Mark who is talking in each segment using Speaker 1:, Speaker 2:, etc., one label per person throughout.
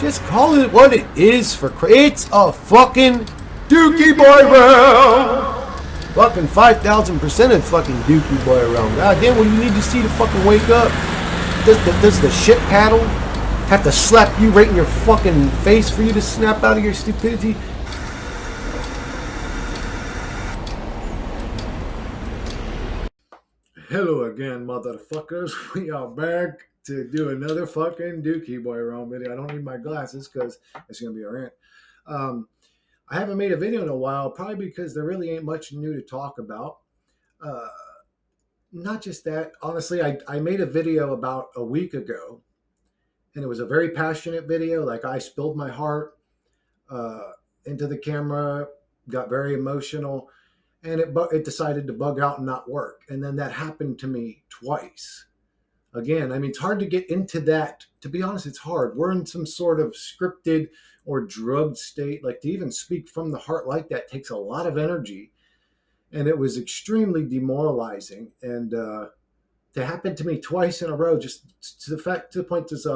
Speaker 1: Just call it what it is it's a fucking Dookie Boy round. Fucking 5,000% of fucking Dookie Boy round. God damn, what you need to see to fucking wake up? Does the shit paddle have to slap you right in your fucking face for you to snap out of your stupidity? Hello again, motherfuckers. We are back to do another fucking Dookie Boy round video. I don't need my glasses because it's going to be a rant. I haven't made a video in a while, probably because there really ain't much new to talk about. Not just that. Honestly, I made a video about a week ago, and it was a very passionate video. Like, I spilled my heart into the camera, got very emotional, and it decided to bug out and not work. And then that happened to me twice. Again, I mean, it's hard to get into that. To be honest, it's hard. We're in some sort of scripted or drugged state. Like, to even speak from the heart like that takes a lot of energy. And it was extremely demoralizing. And to happen to me twice in a row, just to the point is,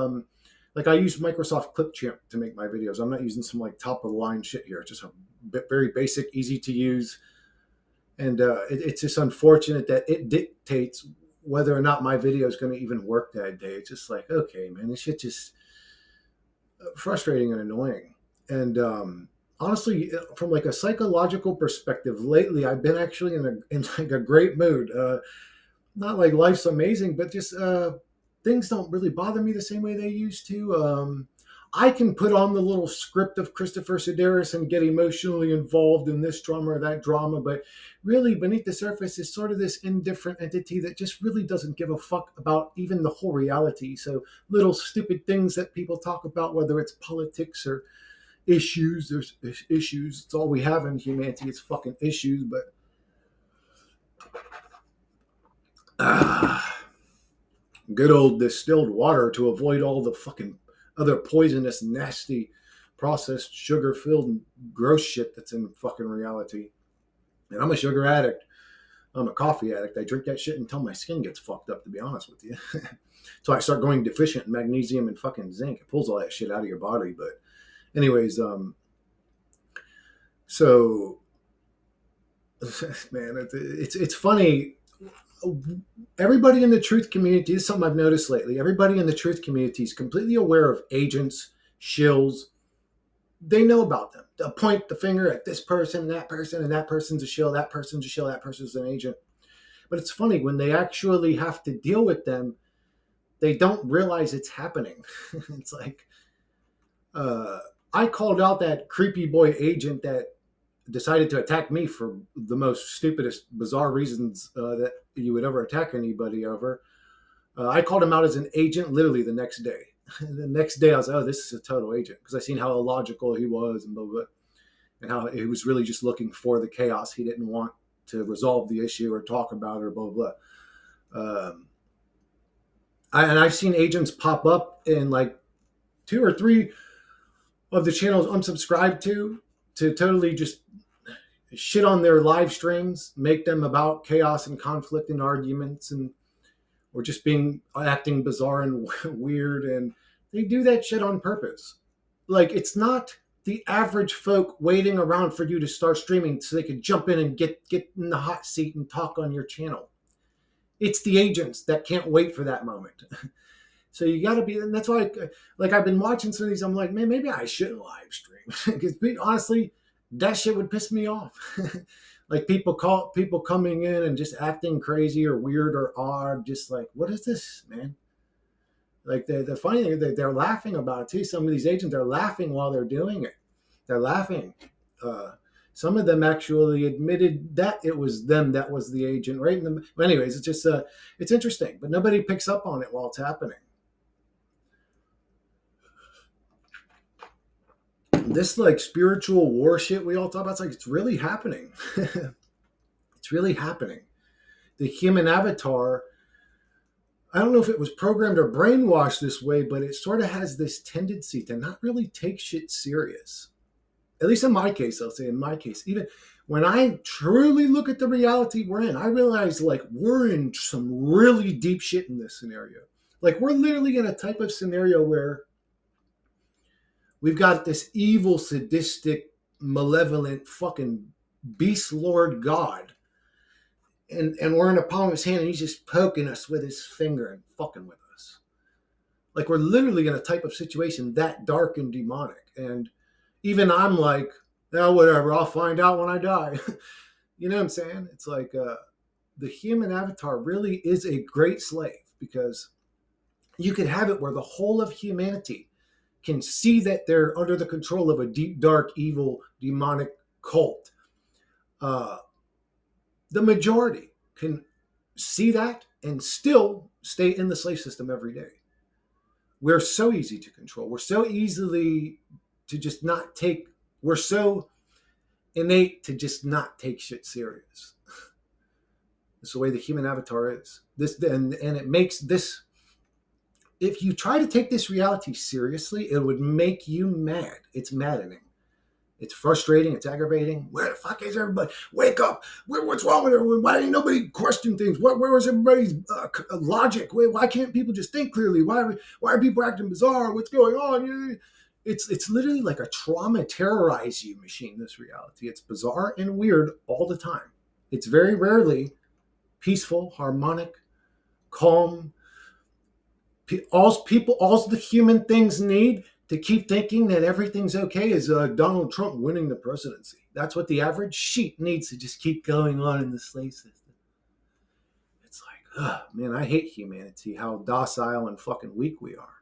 Speaker 1: like, I use Microsoft Clipchamp to make my videos. I'm not using some like top of the line shit here. It's just a very basic, easy to use. And it's just unfortunate that it dictates whether or not my video is going to even work that day. It's just like, okay, man, this shit just frustrating and annoying. And honestly, from like a psychological perspective, lately I've been actually in like a great mood. Not like life's amazing, but just things don't really bother me the same way they used to. I can put on the little script of Christopher Sedaris and get emotionally involved in this drama or that drama, but really beneath the surface is sort of this indifferent entity that just really doesn't give a fuck about even the whole reality. So little stupid things that people talk about, whether it's politics or issues, there's issues. It's all we have in humanity. It's fucking issues, but good old distilled water to avoid all the fucking other poisonous, nasty, processed, sugar-filled, gross shit that's in fucking reality. And I'm a sugar addict. I'm a coffee addict. I drink that shit until my skin gets fucked up, to be honest with you. So I start going deficient in magnesium and fucking zinc. It pulls all that shit out of your body. But anyways, so man, it's funny. Everybody in the truth community, this is something I've noticed lately. Everybody in the truth community is completely aware of agents, shills. They know about them. They'll point the finger at this person, and that person's a shill, that person's a shill, that person's an agent. But it's funny, when they actually have to deal with them, they don't realize it's happening. It's like, I called out that creepy boy agent that decided to attack me for the most stupidest, bizarre reasons that you would ever attack anybody over. I called him out as an agent literally the next day. The next day I was like, oh, this is a total agent, because I seen how illogical he was and blah, blah, and how he was really just looking for the chaos. He didn't want to resolve the issue or talk about it or blah, blah, blah. And I've seen agents pop up in like 2 or 3 of the channels I'm subscribed to totally just shit on their live streams, make them about chaos and conflict and arguments, and or just acting bizarre and weird. And they do that shit on purpose. Like, it's not the average folk waiting around for you to start streaming so they could jump in and get in the hot seat and talk on your channel. It's the agents that can't wait for that moment. So you got to be, and that's why, like, I've been watching some of these. I'm like, man, maybe I shouldn't live stream, because honestly, that shit would piss me off. Like, people coming in and just acting crazy or weird or odd, just like, what is this, man? Like, the funny thing is they're laughing about it too. Some of these agents are laughing while they're doing it. They're laughing. Some of them actually admitted that it was them that was the agent, right? Anyways, it's just it's interesting, but nobody picks up on it while it's happening. This like spiritual war shit we all talk about, it's like, it's really happening. It's really happening. The human avatar, I don't know if it was programmed or brainwashed this way, but it sort of has this tendency to not really take shit serious. At least in my case, I'll say in my case, even when I truly look at the reality we're in, I realize, like, we're in some really deep shit in this scenario. Like, we're literally in a type of scenario where We've got this evil, sadistic, malevolent fucking beast lord god, and we're in the palm of his hand, and he's just poking us with his finger and fucking with us. Like we're literally in a type of situation that dark and demonic. And even I'm like, oh, whatever, I'll find out when I die. You know what I'm saying? It's like the human avatar really is a great slave, because you could have it where the whole of humanity can see that they're under the control of a deep, dark, evil, demonic cult. Uh, the majority can see that and still stay in the slave system every day. We're so easy to control. We're so easily to just not take, we're so innate to just not take shit serious. It's the way the human avatar is. This and it makes this, if you try to take this reality seriously, it would make you mad. It's maddening. It's frustrating. It's aggravating. Where the fuck is everybody? Wake up! What's wrong with everyone? Why didn't nobody question things? Where was everybody's logic? Why can't people just think clearly? Why are people acting bizarre? What's going on? It's literally like a trauma terrorize you machine. This reality. It's bizarre and weird all the time. It's very rarely peaceful, harmonic, calm. All the human things need to keep thinking that everything's okay is Donald Trump winning the presidency. That's what the average sheep needs to just keep going on in the slave system. It's like, man, I hate humanity, how docile and fucking weak we are.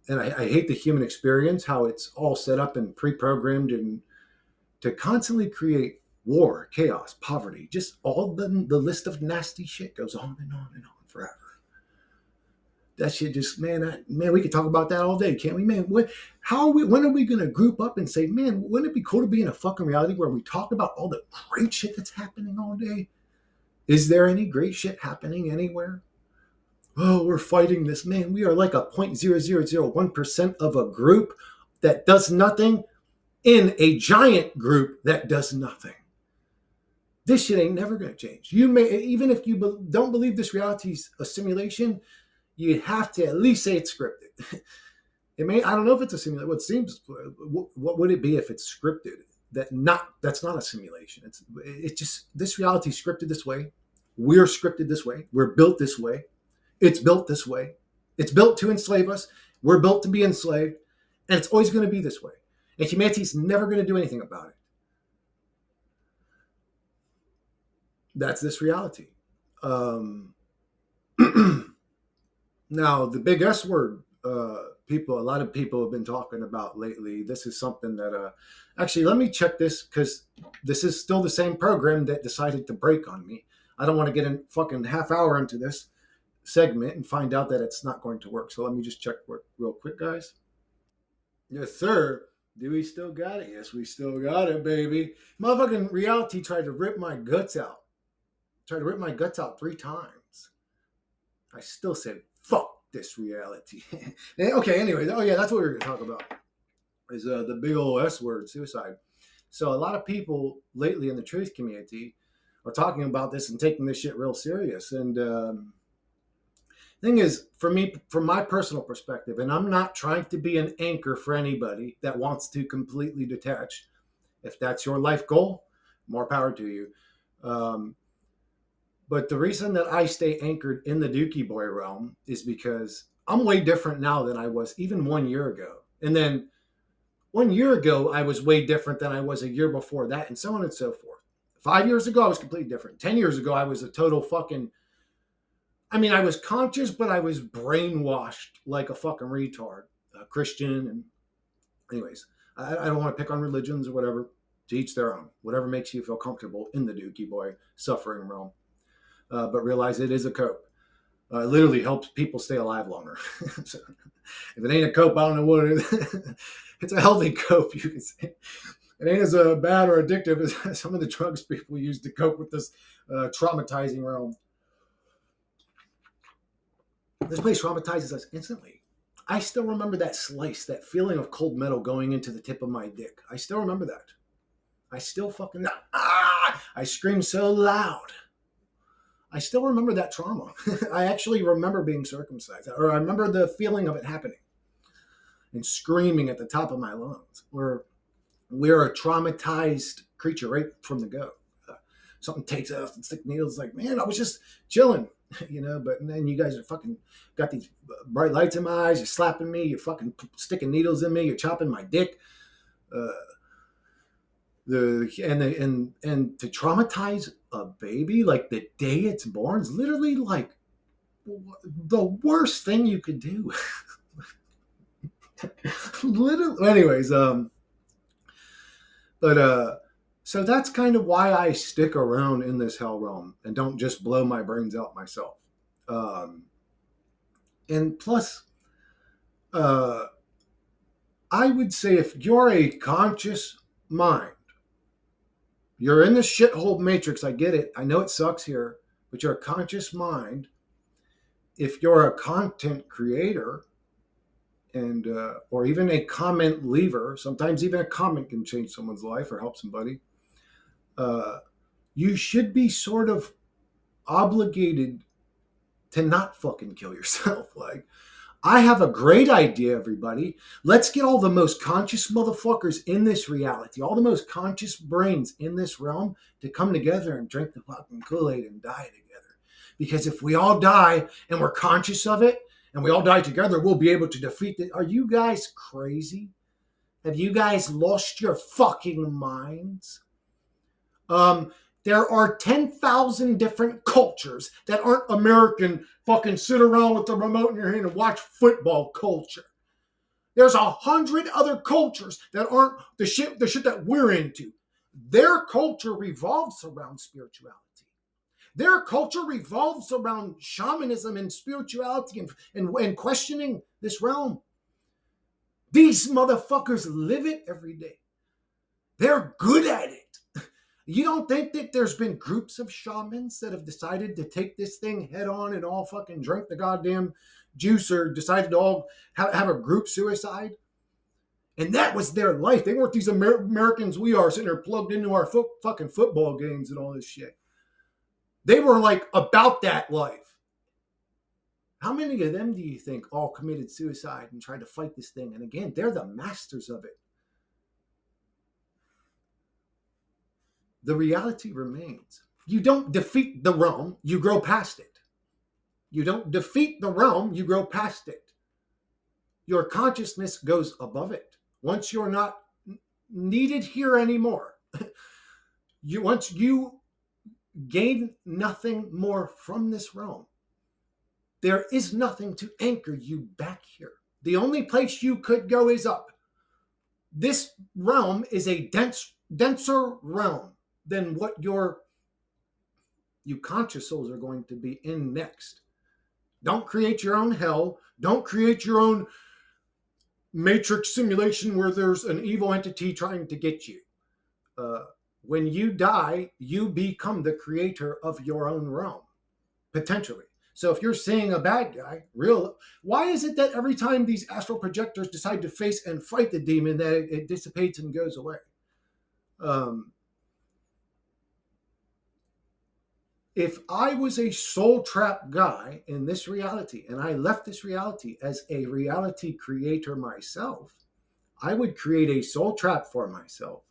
Speaker 1: And I hate the human experience, how it's all set up and pre-programmed and to constantly create war, chaos, poverty, just all the list of nasty shit goes on and on and on forever. That shit just, man, we could talk about that all day, can't we, man? When are we going to group up and say, man, wouldn't it be cool to be in a fucking reality where we talk about all the great shit that's happening all day? Is there any great shit happening anywhere? Oh, we're fighting this, man. We are like a 0.0001% of a group that does nothing in a giant group that does nothing. This shit ain't never going to change. You may, even if you don't believe this reality's a simulation, you have to at least say it's scripted. I don't know if it's a simulation. What would it be if it's scripted? That's not a simulation. It's just, this reality is scripted this way. We're scripted this way. We're built this way. It's built this way. It's built to enslave us. We're built to be enslaved. And it's always going to be this way. And humanity's never going to do anything about it. That's this reality. Now, the big S word, a lot of people have been talking about lately. This is something that, actually, let me check this, because this is still the same program that decided to break on me. I don't want to get a fucking half hour into this segment and find out that it's not going to work. So let me just check real quick, guys. Yes, sir. Do we still got it? Yes, we still got it, baby. Motherfucking reality tried to rip my guts out. Tried to rip my guts out 3 times. I still said, fuck this reality. Okay, anyway. Oh, yeah, that's what we were going to talk about. Is the big old S word, suicide. So a lot of people lately in the truth community are talking about this and taking this shit real serious. And thing is, for me, from my personal perspective, and I'm not trying to be an anchor for anybody that wants to completely detach. If that's your life goal, more power to you. But the reason that I stay anchored in the Dookie Boy realm is because I'm way different now than I was even 1 year ago. And then 1 year ago, I was way different than I was a year before that, and so on and so forth. 5 years ago, I was completely different. 10 years ago, I was a total fucking, I was conscious, but I was brainwashed like a fucking retard, a Christian. And anyways, I don't want to pick on religions or whatever. To each their own. Whatever makes you feel comfortable in the Dookie Boy suffering realm. But realize it is a cope. It literally helps people stay alive longer. So, if it ain't a cope, I don't know what it is. It's a healthy cope, you can say. It ain't as bad or addictive as some of the drugs people use to cope with this traumatizing realm. This place traumatizes us instantly. I still remember that slice, that feeling of cold metal going into the tip of my dick. I still remember that. I still fucking, I screamed so loud. I still remember that trauma. I actually remember being circumcised, or I remember the feeling of it happening. and screaming at the top of my lungs. We're a traumatized creature right from the go. Uh, Something takes us and stick needles. Like, man, I was just chilling, But then you guys are fucking got these bright lights in my eyes. You're slapping me. You're fucking sticking needles in me. You're chopping my dick. Uh, and to traumatize a baby like the day it's born is literally like the worst thing you could do. Literally. Anyways, but so that's kind of why I stick around in this hell realm and don't just blow my brains out myself. Um, and plus, uh, I would say if you're a conscious mind, you're in the shithole matrix. I get it. I know it sucks here, but you're a conscious mind. If you're a content creator and or even a comment leaver, sometimes even a comment can change someone's life or help somebody. Uh, you should be sort of obligated to not fucking kill yourself. Like, I have a great idea, everybody. Let's get all the most conscious motherfuckers in this reality, all the most conscious brains in this realm to come together and drink the fucking Kool-Aid and die together. Because if we all die and we're conscious of it and we all die together, we'll be able to defeat it. Are you guys crazy? Have you guys lost your fucking minds? Um, there are 10,000 different cultures that aren't American fucking sit around with the remote in your hand and watch football culture. There's 100 other cultures that aren't the shit that we're into. Their culture revolves around spirituality. Their culture revolves around shamanism and spirituality and questioning this realm. These motherfuckers live it every day. They're good at it. You don't think that there's been groups of shamans that have decided to take this thing head on and all fucking drink the goddamn juice or decided to all have a group suicide? And that was their life. They weren't these Americans we are sitting there plugged into our fucking football games and all this shit. They were like about that life. How many of them do you think all committed suicide and tried to fight this thing? And again, they're the masters of it. The reality remains. You don't defeat the realm, you grow past it. You don't defeat the realm, you grow past it. Your consciousness goes above it. Once you're not needed here anymore, once you gain nothing more from this realm, there is nothing to anchor you back here. The only place you could go is up. This realm is a denser realm than what you conscious souls are going to be in next. Don't create your own hell. Don't create your own matrix simulation where there's an evil entity trying to get you. When you die, you become the creator of your own realm, potentially. So if you're seeing a bad guy, why is it that every time these astral projectors decide to face and fight the demon, that it dissipates and goes away? If I was a soul trap guy in this reality and I left this reality as a reality creator myself, I would create a soul trap for myself.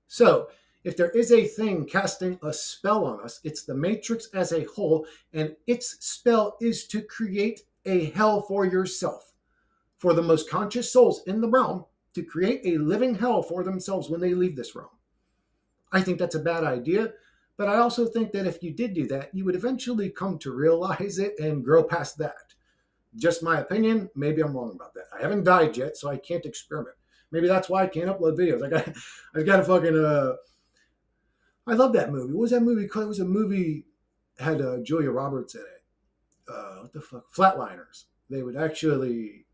Speaker 1: So if there is a thing casting a spell on us, it's the matrix as a whole, and its spell is to create a hell for yourself, for the most conscious souls in the realm to create a living hell for themselves when they leave this realm. I think that's a bad idea. But I also think that if you did do that, you would eventually come to realize it and grow past that. Just my opinion. Maybe I'm wrong about that. I haven't died yet, so I can't experiment. Maybe that's why I can't upload videos. I got to fucking. I love that movie. What was that movie called? It was a movie had Julia Roberts in it. What the fuck? Flatliners. They would actually,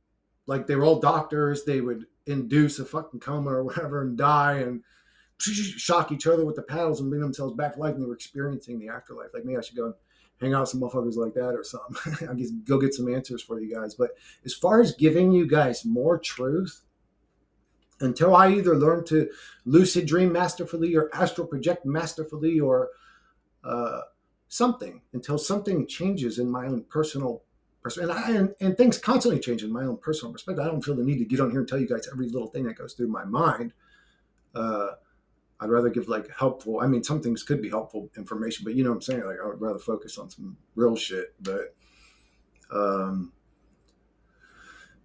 Speaker 1: like, they were all doctors. They would induce a fucking coma or whatever and die and shock each other with the paddles and bring themselves back to life, and they were experiencing the afterlife. Like, maybe I should go and hang out with some motherfuckers like that or something. I guess go get some answers for you guys. But as far as giving you guys more truth, until I either learn to lucid dream masterfully or astral project masterfully or something, until something changes in my own personal and things constantly change in my own personal perspective. I don't feel the need to get on here and tell you guys every little thing that goes through my mind. Uh, I'd rather give like helpful. I mean, some things could be helpful information, but you know what I'm saying. Like I would rather focus on some real shit. But um,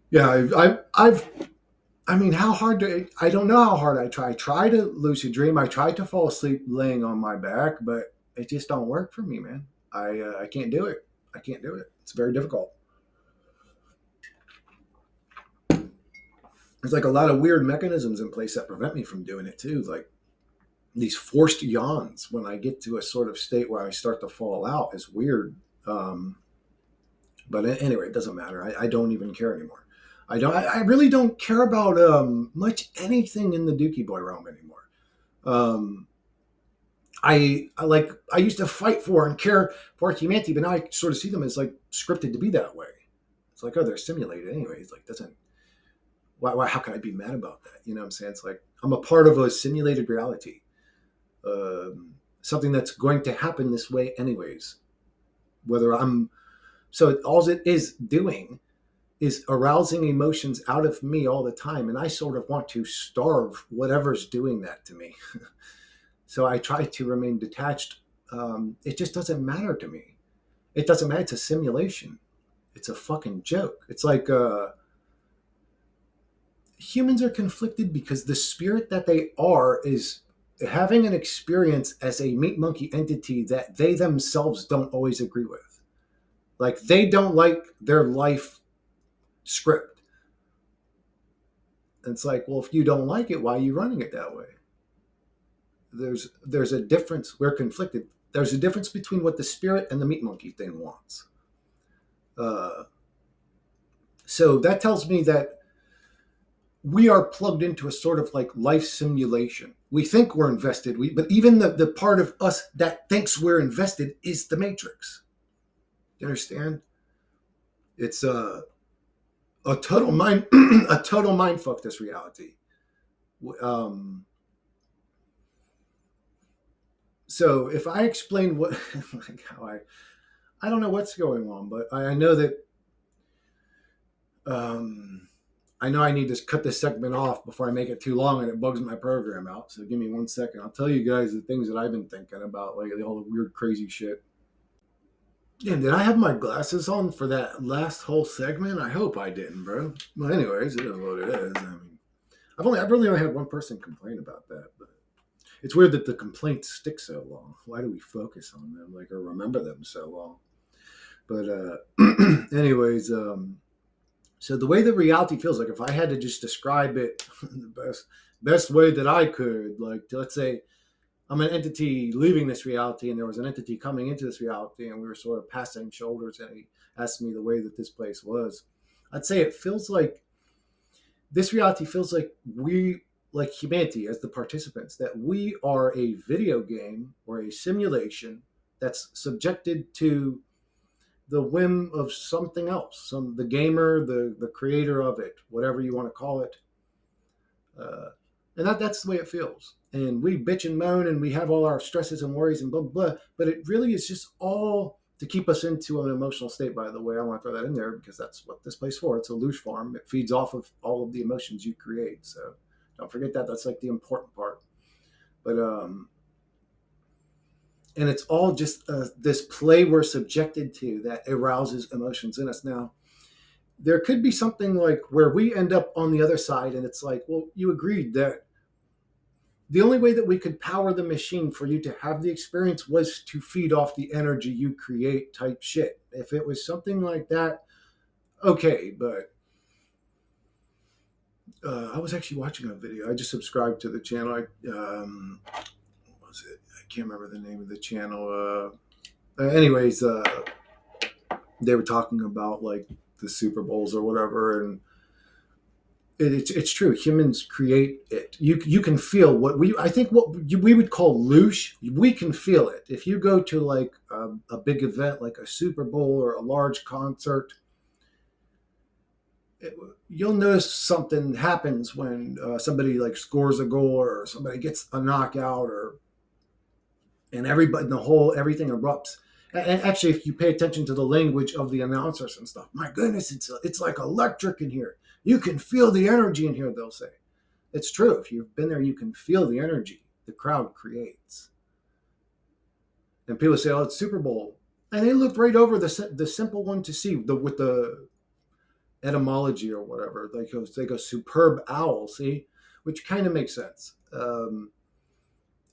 Speaker 1: yeah, I've I mean, how hard do I don't know how hard I try. I try to lucid dream. I try to fall asleep laying on my back, but it just don't work for me, man. I can't do it. I can't do it. It's very difficult. There's like a lot of weird mechanisms in place that prevent me from doing it too. Like these forced yawns when I get to a sort of state where I start to fall out is weird. Um, but anyway, it doesn't matter. I don't even care anymore. I really don't care about much anything in the Dookie Boy realm anymore. Um, I like I used to fight for and care for humanity, but now I sort of see them as like scripted to be that way. It's like, oh, they're simulated anyways. Like, doesn't why how can I be mad about that? You know what I'm saying? It's like I'm a part of a simulated reality, something that's going to happen this way anyways. Whether I'm so all it is doing is arousing emotions out of me all the time, and I sort of want to starve whatever's doing that to me. So I try to remain detached. It just doesn't matter to me. It doesn't matter. It's a simulation. It's a fucking joke. It's like humans are conflicted because the spirit that they are is having an experience as a meat monkey entity that they themselves don't always agree with. Like they don't like their life script. And it's like, well, if you don't like it, why are you running it that way? There's a difference. We're conflicted. There's a difference between what the spirit and the meat monkey thing wants. Uh, so that tells me that we are plugged into a sort of like life simulation. We think we're invested, but even the part of us that thinks we're invested is the matrix. You understand? It's a total mind a total mind fuck. This reality. Um, so if I explain what like how I don't know what's going on, but I know that um, I know I need to cut this segment off before I make it too long and it bugs my program out. So give me 1 second. I'll tell you guys the things that I've been thinking about, like all the weird, crazy shit. Damn, did I have my glasses on for that last whole segment? I hope I didn't, bro. Well, anyways, it is what it is. I mean, I've really only had one person complain about that, but it's weird that the complaints stick so long. Why do we focus on them, like, or remember them so long? But anyways, so the way that reality feels, like if I had to just describe it the best way that I could, like let's say I'm an entity leaving this reality and there was an entity coming into this reality and we were sort of passing shoulders and he asked me the way that this place was. I'd say it feels like this reality feels like we, like humanity as the participants, that we are a video game or a simulation that's subjected to the whim of something else, the gamer, the creator of it, whatever you want to call it. Uh, and that's the way it feels. And we bitch and moan and we have all our stresses and worries and blah, blah, blah. But it really is just all to keep us into an emotional state, by the way. I want to throw that in there because that's what this place for. It's a loosh farm. It feeds off of all of the emotions you create. So don't forget that. That's like the important part. But, and it's all just this play we're subjected to that arouses emotions in us. Now, there could be something like where we end up on the other side and it's like, well, you agreed that the only way that we could power the machine for you to have the experience was to feed off the energy you create type shit. If it was something like that, okay, but I was actually watching a video. I just subscribed to the channel. What was it? I can't remember the name of the channel. Anyways, they were talking about like the Super Bowls or whatever, and it's true. Humans create it. You can feel what I think what we would call loosh. We can feel it if you go to like a big event like a Super Bowl or a large concert. You'll notice something happens when somebody like scores a goal or somebody gets a knockout or and everybody the whole everything erupts. And actually, if you pay attention to the language of the announcers and stuff, my goodness, it's like electric in here. You can feel the energy in here. They'll say it's true. If you've been there, you can feel the energy the crowd creates. And people say, "Oh, it's Super Bowl," and they looked right over the simple one to see the with the etymology or whatever. They go superb owl. See, which kind of makes sense.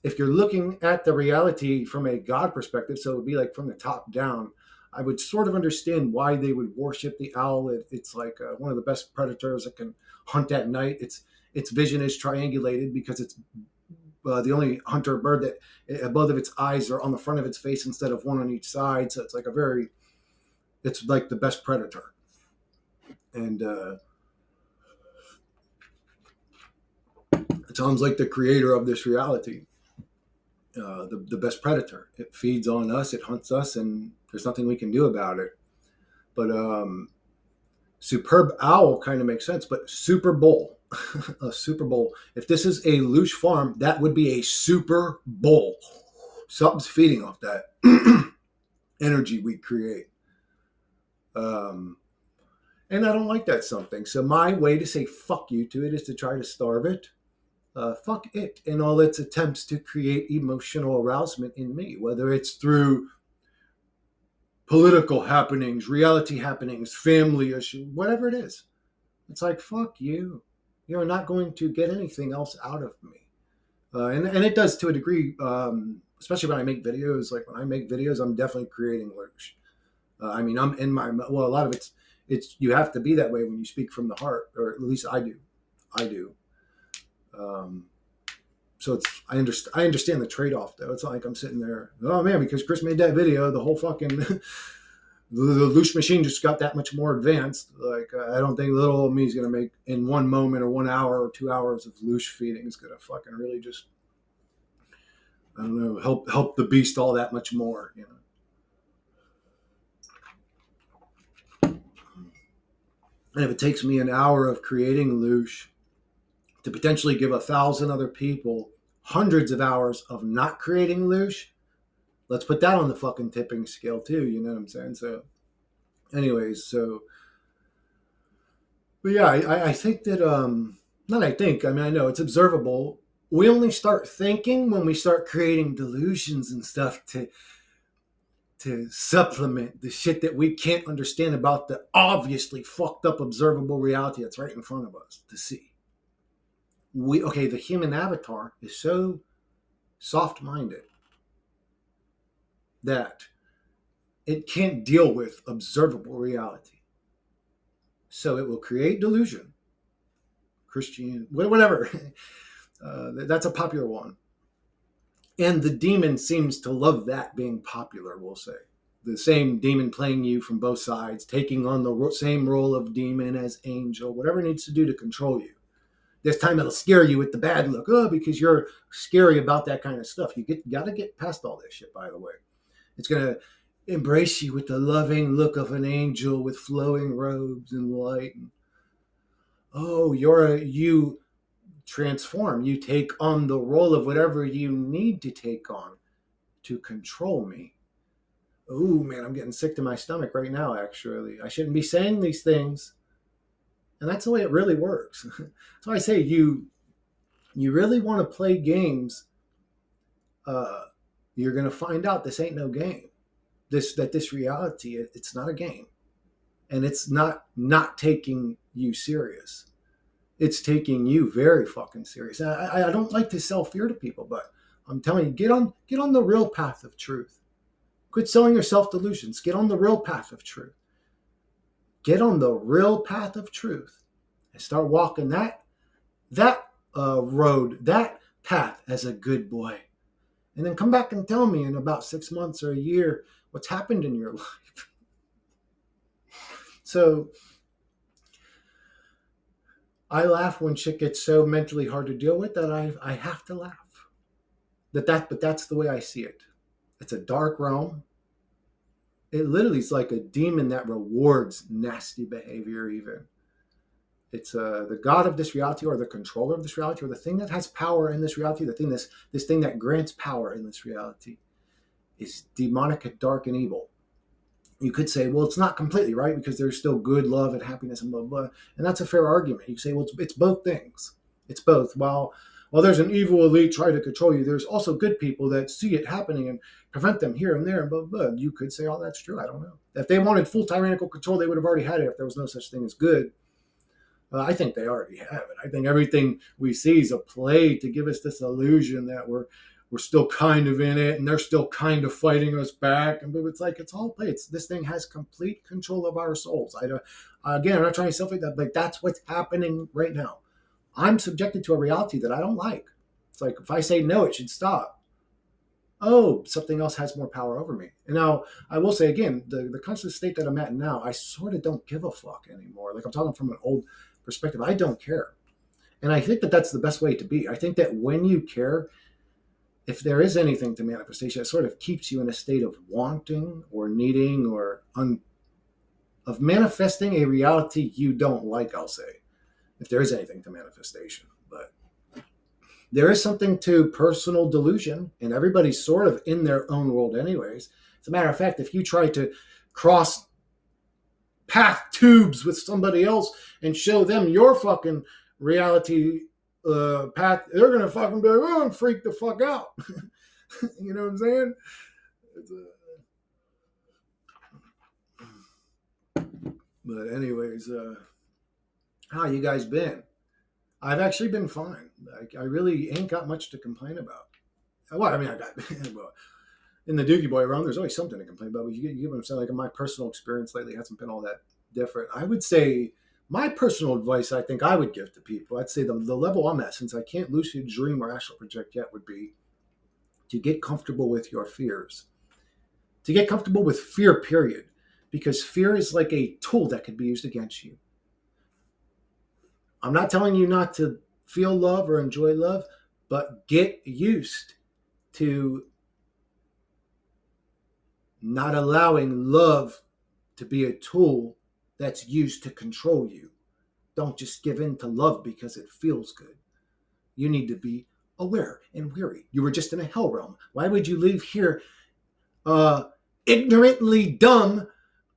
Speaker 1: If you're looking at the reality from a God perspective, so it would be like from the top down, I would sort of understand why they would worship the owl. It's like one of the best predators that can hunt at night. Its vision is triangulated because it's the only hunter bird that both of its eyes are on the front of its face instead of one on each side. So it's like the best predator. And it sounds like the creator of this reality, the best predator. It feeds on us, it hunts us, and there's nothing we can do about it. But superb owl kind of makes sense. But Super Bowl, a Super Bowl. If this is a Loosh farm, that would be a Super Bowl. Something's feeding off that energy we create. Um, and I don't like that something. So my way to say fuck you to it is to try to starve it. Fuck it and all its attempts to create emotional arousement in me, whether it's through political happenings, reality happenings, family issue, whatever it is. It's like, fuck you. You're not going to get anything else out of me. And it does to a degree, especially when I make videos. Like when I make videos, I'm definitely creating lurch. I mean, I'm in my, well, a lot of it's, you have to be that way when you speak from the heart, or at least I do. I do. Um, so I understand the trade off though. It's not like I'm sitting there, oh man, because Chris made that video, the whole fucking the Loosh machine just got that much more advanced. Like I don't think little old me is gonna make in 1 moment or 1 hour or 2 hours of Loosh feeding is gonna fucking really just, I don't know, help the beast all that much more. And if it takes me an hour of creating Loosh to potentially give 1,000 other people hundreds of hours of not creating Loosh, let's put that on the fucking tipping scale too. You know what I'm saying? So, anyways, but yeah, I think that not I think, I mean I know it's observable. We only start thinking when we start creating delusions and stuff to supplement the shit that we can't understand about the obviously fucked up observable reality that's right in front of us to see. The human avatar is so soft minded that it can't deal with observable reality. So it will create delusion, Christian, whatever. That's a popular one. And the demon seems to love that being popular, we'll say. The same demon playing you from both sides, taking on the same role of demon as angel, whatever it needs to do to control you. This time it'll scare you with the bad look, because you're scary about that kind of stuff. Got to get past all this shit, by the way. It's going to embrace you with the loving look of an angel with flowing robes and light. Oh, you transform. You take on the role of whatever you need to take on to control me. Oh man, I'm getting sick to my stomach right now. Actually, I shouldn't be saying these things, and that's the way it really works. So I say you really want to play games. Uh, you're gonna find out this ain't no game. This reality, it's not a game, and it's not taking you serious. It's taking you very fucking serious. I don't like to sell fear to people, but I'm telling you, get on the real path of truth. Quit selling yourself delusions. Get on the real path of truth. Get on the real path of truth and start walking that road, that path as a good boy. And then come back and tell me in about 6 months or a year what's happened in your life. So I laugh when shit gets so mentally hard to deal with that I have to laugh. But that's the way I see it. It's a dark realm. It literally is like a demon that rewards nasty behavior. Even it's the god of this reality, or the controller of this reality, or the thing that has power in this reality. The thing this thing that grants power in this reality is demonic and dark and evil. You could say, well, it's not completely right because there's still good, love, and happiness and blah, blah. And that's a fair argument. You say, well, it's both things. It's both. While there's an evil elite trying to control you, there's also good people that see it happening and prevent them here and there and blah, blah. You could say, oh, that's true. I don't know. If they wanted full tyrannical control, they would have already had it if there was no such thing as good. I think they already have it. I think everything we see is a play to give us this illusion that we're still kind of in it and they're still kind of fighting us back. And but it's like it's all play. This thing has complete control of our souls. I don't, again, I'm not trying to self-hate that, but that's what's happening right now. I'm subjected to a reality that I don't like. It's like if I say no, it should stop. Oh, something else has more power over me. And now I will say again, the conscious state that I'm at now, I sort of don't give a fuck anymore. Like I'm talking from an old perspective. I don't care. And I think that that's the best way to be. I think that when you care, if there is anything to manifestation, it sort of keeps you in a state of wanting or needing or of manifesting a reality you don't like, I'll say, if there is anything to manifestation. But there is something to personal delusion, and everybody's sort of in their own world anyways. As a matter of fact, if you try to cross path tubes with somebody else and show them your fucking reality path, they're gonna fucking be like, oh, and freak the fuck out. You know what I'm saying? It's but anyways, how you guys been? I've actually been fine. I really ain't got much to complain about. Well, I mean, I got in the Doogie Boy realm. There's always something to complain about. But you get what I'm saying. Like my personal experience lately hasn't been all that different. I would say my personal advice I think I would give to people, I'd say the level I'm at, since I can't lucid dream or astral project yet, would be to get comfortable with your fears. To get comfortable with fear, period. Because fear is like a tool that could be used against you. I'm not telling you not to feel love or enjoy love, but get used to not allowing love to be a tool that's used to control you. Don't just give in to love because it feels good. You need to be aware and weary. You were just in a hell realm. Why would you leave here ignorantly dumb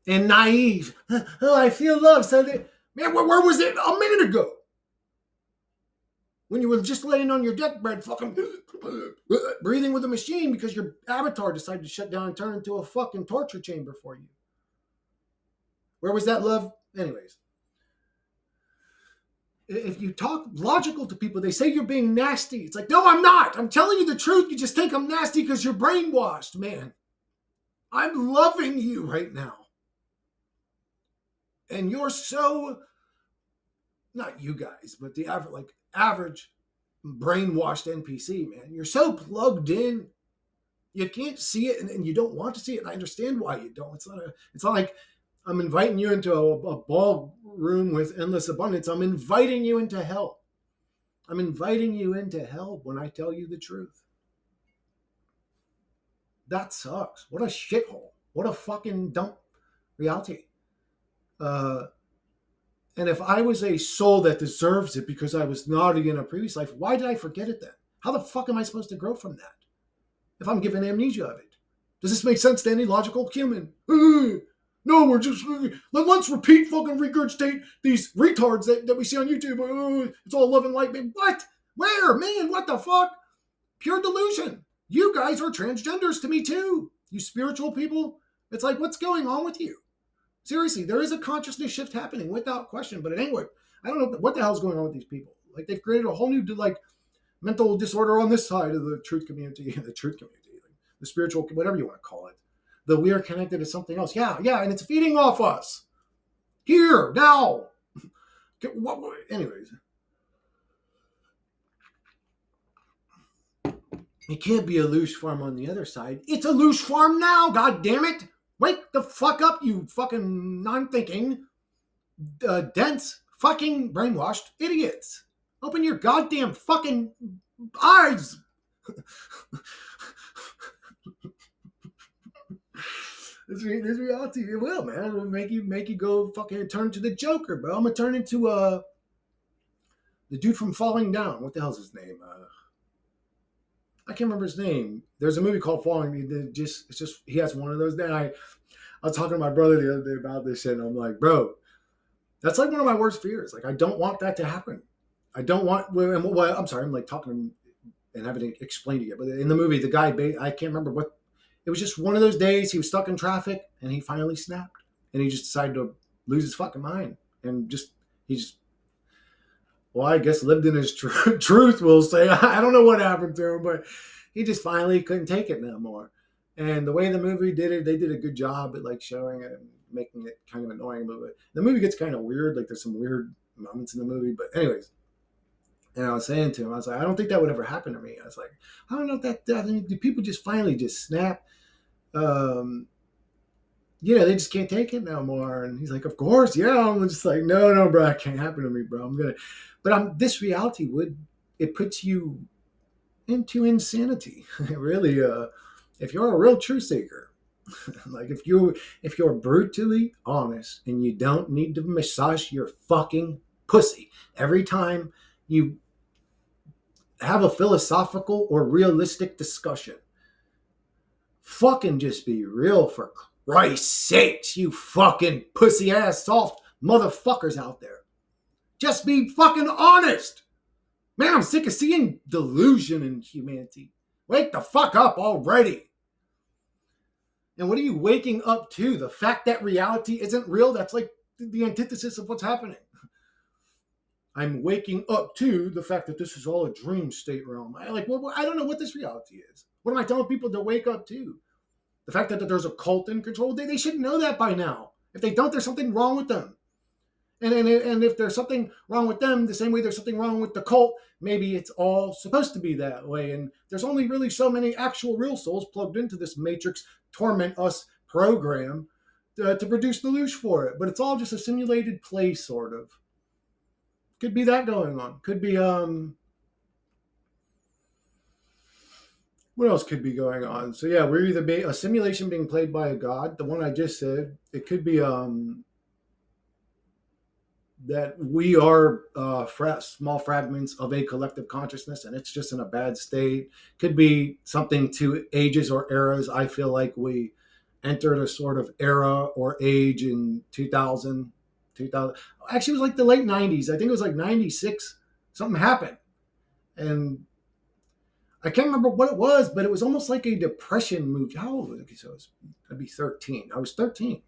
Speaker 1: and naive? Oh, I feel love. So man, where was it a minute ago? When you were just laying on your deathbed, fucking breathing with a machine because your avatar decided to shut down and turn into a fucking torture chamber for you. Where was that love? Anyways, if you talk logical to people, they say you're being nasty. It's like, no, I'm not. I'm telling you the truth. You just think I'm nasty because you're brainwashed, man. I'm loving you right now. And you're so, not you guys, but the average brainwashed NPC, man. You're so plugged in. You can't see it and you don't want to see it. And I understand why you don't. It's not like I'm inviting you into a ballroom with endless abundance. I'm inviting you into hell. I'm inviting you into hell when I tell you the truth. That sucks. What a shithole. What a fucking dump reality. And if I was a soul that deserves it because I was naughty in a previous life, why did I forget it then? How the fuck am I supposed to grow from that if I'm given amnesia of it? Does this make sense to any logical human? No, we're just, let's repeat, fucking regurgitate these retards that we see on YouTube. It's all love and light. What? Where? Man, what the fuck? Pure delusion. You guys are transgenders to me too. You spiritual people. It's like, what's going on with you? Seriously, there is a consciousness shift happening without question. But anyway, I don't know what the hell's going on with these people. Like they've created a whole new mental disorder on this side of the truth community, the spiritual, whatever you want to call it. That we are connected to something else. Yeah, and it's feeding off us. Here, now. Anyways. It can't be a loose farm on the other side. It's a loose farm now, god damn it. Wake the fuck up, you fucking non-thinking, dense, fucking brainwashed idiots. Open your goddamn fucking eyes. This reality, it will, man. It will make you go fucking turn to the Joker, bro. I'm gonna turn into the dude from Falling Down. What the hell's his name? I can't remember his name. There's a movie called Falling. It's just he has one of those. Then I was talking to my brother the other day about this shit, and I'm like, bro, that's like one of my worst fears. Like, I don't want that to happen. I don't want. Well, I'm sorry. I'm like talking to him and having to explain to you. But in the movie, the guy, I can't remember what. It was just one of those days. He was stuck in traffic, and he finally snapped, and he just decided to lose his fucking mind, and just he just. Well, I guess lived in his truth. We'll say. I don't know what happened to him, but he just finally couldn't take it no more. And the way the movie did it, they did a good job at like showing it and making it kind of annoying. But the movie gets kind of weird. Like there's some weird moments in the movie. But anyways, and I was saying to him, I was like, I don't think that would ever happen to me. I was like, I don't know if I mean, do people just finally just snap? Um, they just can't take it no more. And he's like, of course, yeah. I'm just like, no, no, bro, it can't happen to me, bro. But this reality it puts you into insanity, really. If you're a real truth seeker, like if you're brutally honest and you don't need to massage your fucking pussy every time you have a philosophical or realistic discussion. Fucking just be real, for Christ's sakes, you fucking pussy ass soft motherfuckers out there. Just be fucking honest. Man, I'm sick of seeing delusion in humanity. Wake the fuck up already. And what are you waking up to? The fact that reality isn't real? That's like the antithesis of what's happening. I'm waking up to the fact that this is all a dream state realm. I don't know what this reality is. What am I telling people to wake up to? The fact that there's a cult in control, they should know that by now. If they don't, there's something wrong with them. And if there's something wrong with them, the same way there's something wrong with the cult, maybe it's all supposed to be that way. And there's only really so many actual real souls plugged into this matrix torment us program to produce the loosh for it. But it's all just a simulated play, sort of. Could be that going on. Could be what else could be going on? So yeah, we're either a simulation being played by a god, the one I just said. It could be that we are small fragments of a collective consciousness, and it's just in a bad state. Could be something to ages or eras. I feel like we entered a sort of era or age in 2000. Actually, it was like the late 90s. I think it was like 96. Something happened, and I can't remember what it was, but it was almost like a depression movie. How old was I? Okay, so I'd be 13. I was 13.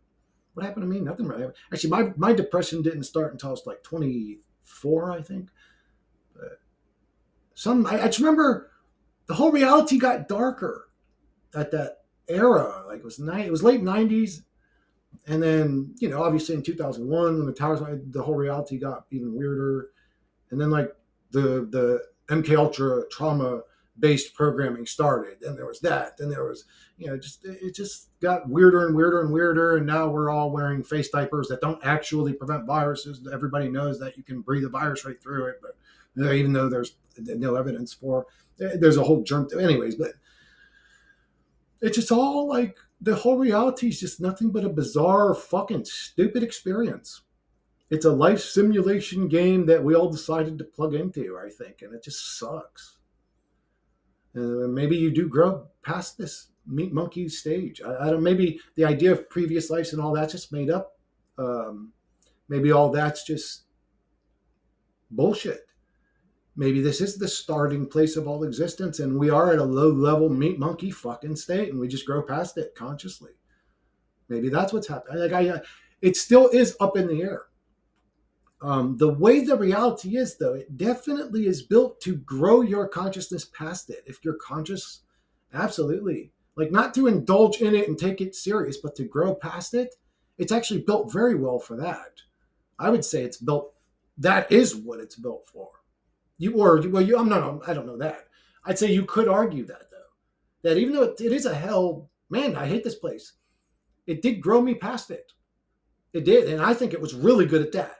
Speaker 1: What happened to me? Nothing really happened. Actually, my depression didn't start until I was like 24, I think. But I just remember the whole reality got darker at that era. Like it was late 90s. And then, obviously in 2001, when the towers went, the whole reality got even weirder. And then like the MK Ultra trauma based programming started. Then there was that. Then there was, it just got weirder and weirder and weirder. And now we're all wearing face diapers that don't actually prevent viruses. Everybody knows that you can breathe a virus right through it, but even though there's no evidence for, there's a whole germ. Anyways, but it's just all like the whole reality is just nothing but a bizarre, fucking stupid experience. It's a life simulation game that we all decided to plug into, I think, and it just sucks. Maybe you do grow past this meat monkey stage. I don't. Maybe the idea of previous lives and all that's just made up. Maybe all that's just bullshit. Maybe this is the starting place of all existence, and we are at a low level meat monkey fucking state, and we just grow past it consciously. Maybe that's what's happening. It still is up in the air. The way the reality is, though, it definitely is built to grow your consciousness past it. If you're conscious, absolutely. Like, not to indulge in it and take it serious, but to grow past it, it's actually built very well for that. I would say it's built, that is what it's built for. I don't know that. I'd say you could argue that, though. That even though it is a hell, man, I hate this place, it did grow me past it. It did. And I think it was really good at that.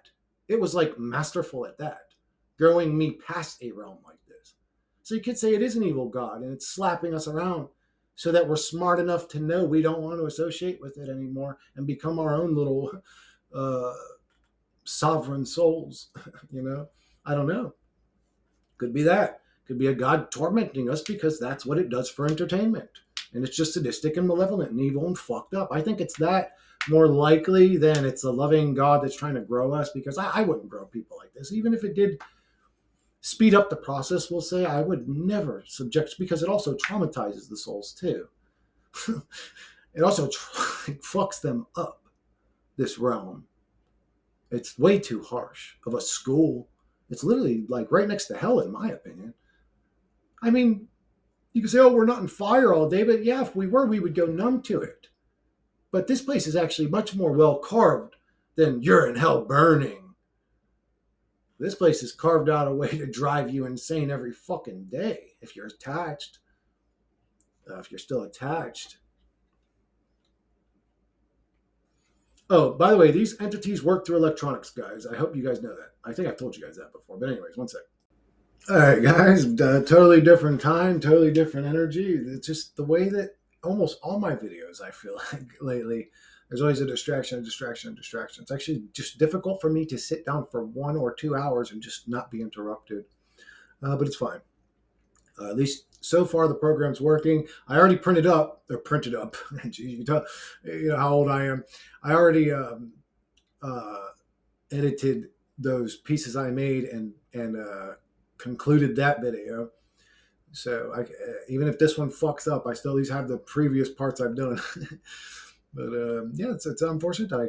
Speaker 1: It was like masterful at that, growing me past a realm like this. So you could say it is an evil god and it's slapping us around so that we're smart enough to know we don't want to associate with it anymore and become our own little uh, sovereign souls. I don't know. Could be that. Could be a God tormenting us because that's what it does for entertainment. And it's just sadistic and malevolent and evil and fucked up. I think it's that more likely than it's a loving God that's trying to grow us, because I wouldn't grow people like this. Even if it did speed up the process, we'll say, I would never subject, because it also traumatizes the souls too. It also fucks them up, this realm. It's way too harsh of a school. It's literally like right next to hell, in my opinion. I mean, you can say, oh, we're not in fire all day, but yeah, if we were, we would go numb to it. But this place is actually much more well carved than you're in hell burning. This place is carved out a way to drive you insane every fucking day if you're attached. If you're still attached. Oh, by the way, these entities work through electronics, guys. I hope you guys know that. I think I've told you guys that before. But anyways, one sec. All right, guys. Totally different time, totally different energy. It's just the way that almost all my videos, I feel like lately, there's always a distraction, a distraction, a distraction. It's actually just difficult for me to sit down for 1 or 2 hours and just not be interrupted. But it's fine. At least so far, the program's working. I already printed up. They're printed up. Jeez, you can tell, how old I am. I already uh, edited those pieces I made and concluded that video. So even if this one fucks up, I still at least have the previous parts I've done. But yeah, it's unfortunate that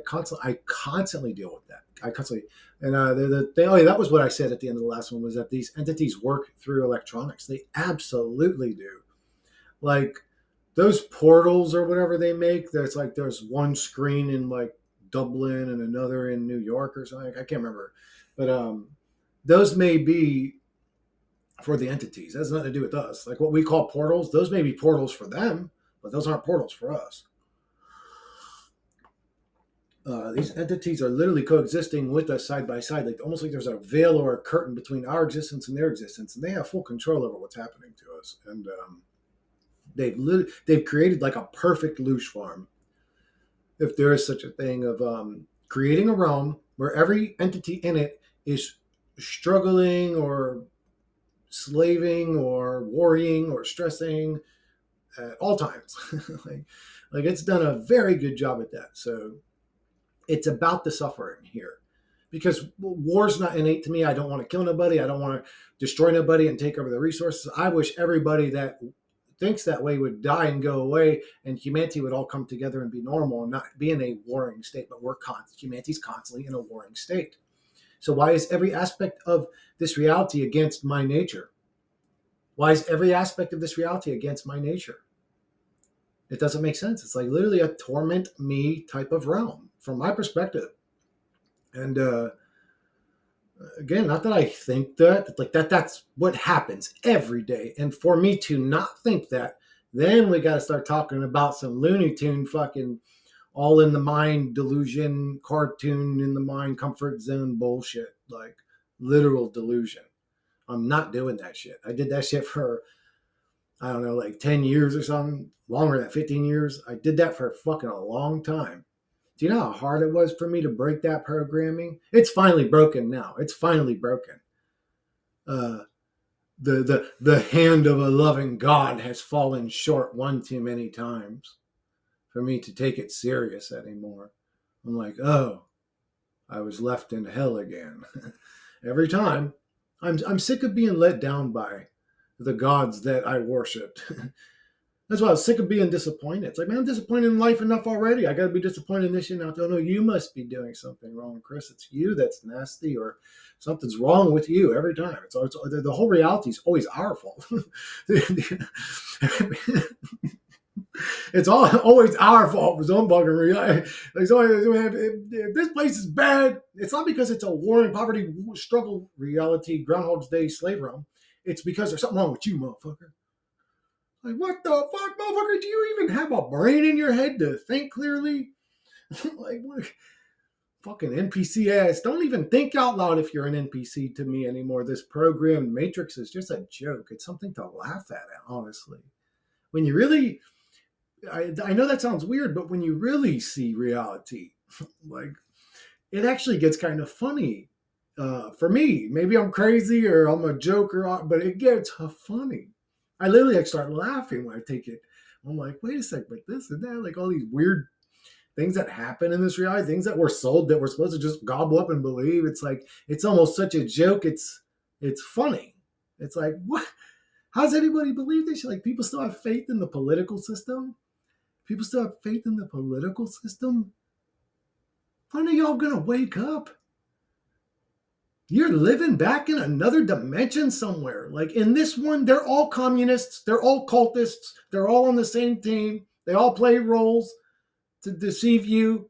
Speaker 1: I constantly deal with that. I constantly, and oh yeah, that was what I said at the end of the last one, was that these entities work through electronics. They absolutely do. Like those portals or whatever they make. There's one screen in like Dublin and another in New York or something. I can't remember, but those may be for the entities. That has nothing to do with us. Like what we call portals, those may be portals for them, but those aren't portals for us. These entities are literally coexisting with us side by side, like almost like there's a veil or a curtain between our existence and their existence, and they have full control over what's happening to us. And they've created like a perfect loosh farm, if there is such a thing, of creating a realm where every entity in it is struggling or slaving or worrying or stressing at all times. like it's done a very good job at that. So it's about the suffering here, because war's not innate to me. I don't want to kill nobody. I don't want to destroy nobody and take over the resources. I wish everybody that thinks that way would die and go away, and humanity would all come together and be normal and not be in a warring state. But humanity's constantly in a warring state. So why is every aspect of this reality against my nature? Why is every aspect of this reality against my nature? It doesn't make sense. It's like literally a torment me type of realm from my perspective. And again, not that I think that, like that's what happens every day. And for me to not think that, then we got to start talking about some Looney Tune fucking all in the mind delusion, cartoon in the mind comfort zone bullshit, like literal delusion. I'm not doing that shit. I did that shit for, I don't know, like 10 years or something, longer than 15 years. I did that for fucking a long time. Do you know how hard it was for me to break that programming? It's finally broken now. It's finally broken. Uh, the hand of a loving God has fallen short one too many times for me to take it serious anymore. I'm like, oh, I was left in hell again. Every time. I'm sick of being let down by the gods that I worshipped. That's why I was sick of being disappointed. It's like, man, I'm disappointed in life enough already. I got to be disappointed in this shit now. Oh, no, you must be doing something wrong, Chris. It's you that's nasty, or something's wrong with you every time. It's the whole reality is always our fault. It's always our fault for some fucking reality. Like, so if this place is bad, it's not because it's a war and poverty struggle reality, Groundhog's Day slave realm. It's because there's something wrong with you, motherfucker. Like, what the fuck, motherfucker? Do you even have a brain in your head to think clearly? Like, what? Fucking NPC ass. Don't even think out loud if you're an NPC to me anymore. This program Matrix is just a joke. It's something to laugh at, honestly. When you really, I know that sounds weird, but when you really see reality, like, it actually gets kind of funny. For me, maybe I'm crazy or I'm a joker, but it gets funny. I literally like start laughing when I take it. I'm like, wait a sec, but this and that, like all these weird things that happen in this reality, things that we're sold that we're supposed to just gobble up and believe. It's like it's almost such a joke. It's funny. It's like what? How does anybody believe this? Like people still have faith in the political system. People still have faith in the political system. When are y'all gonna wake up? You're living back in another dimension somewhere. Like in this one, they're all communists, they're all cultists, they're all on the same team, they all play roles to deceive you.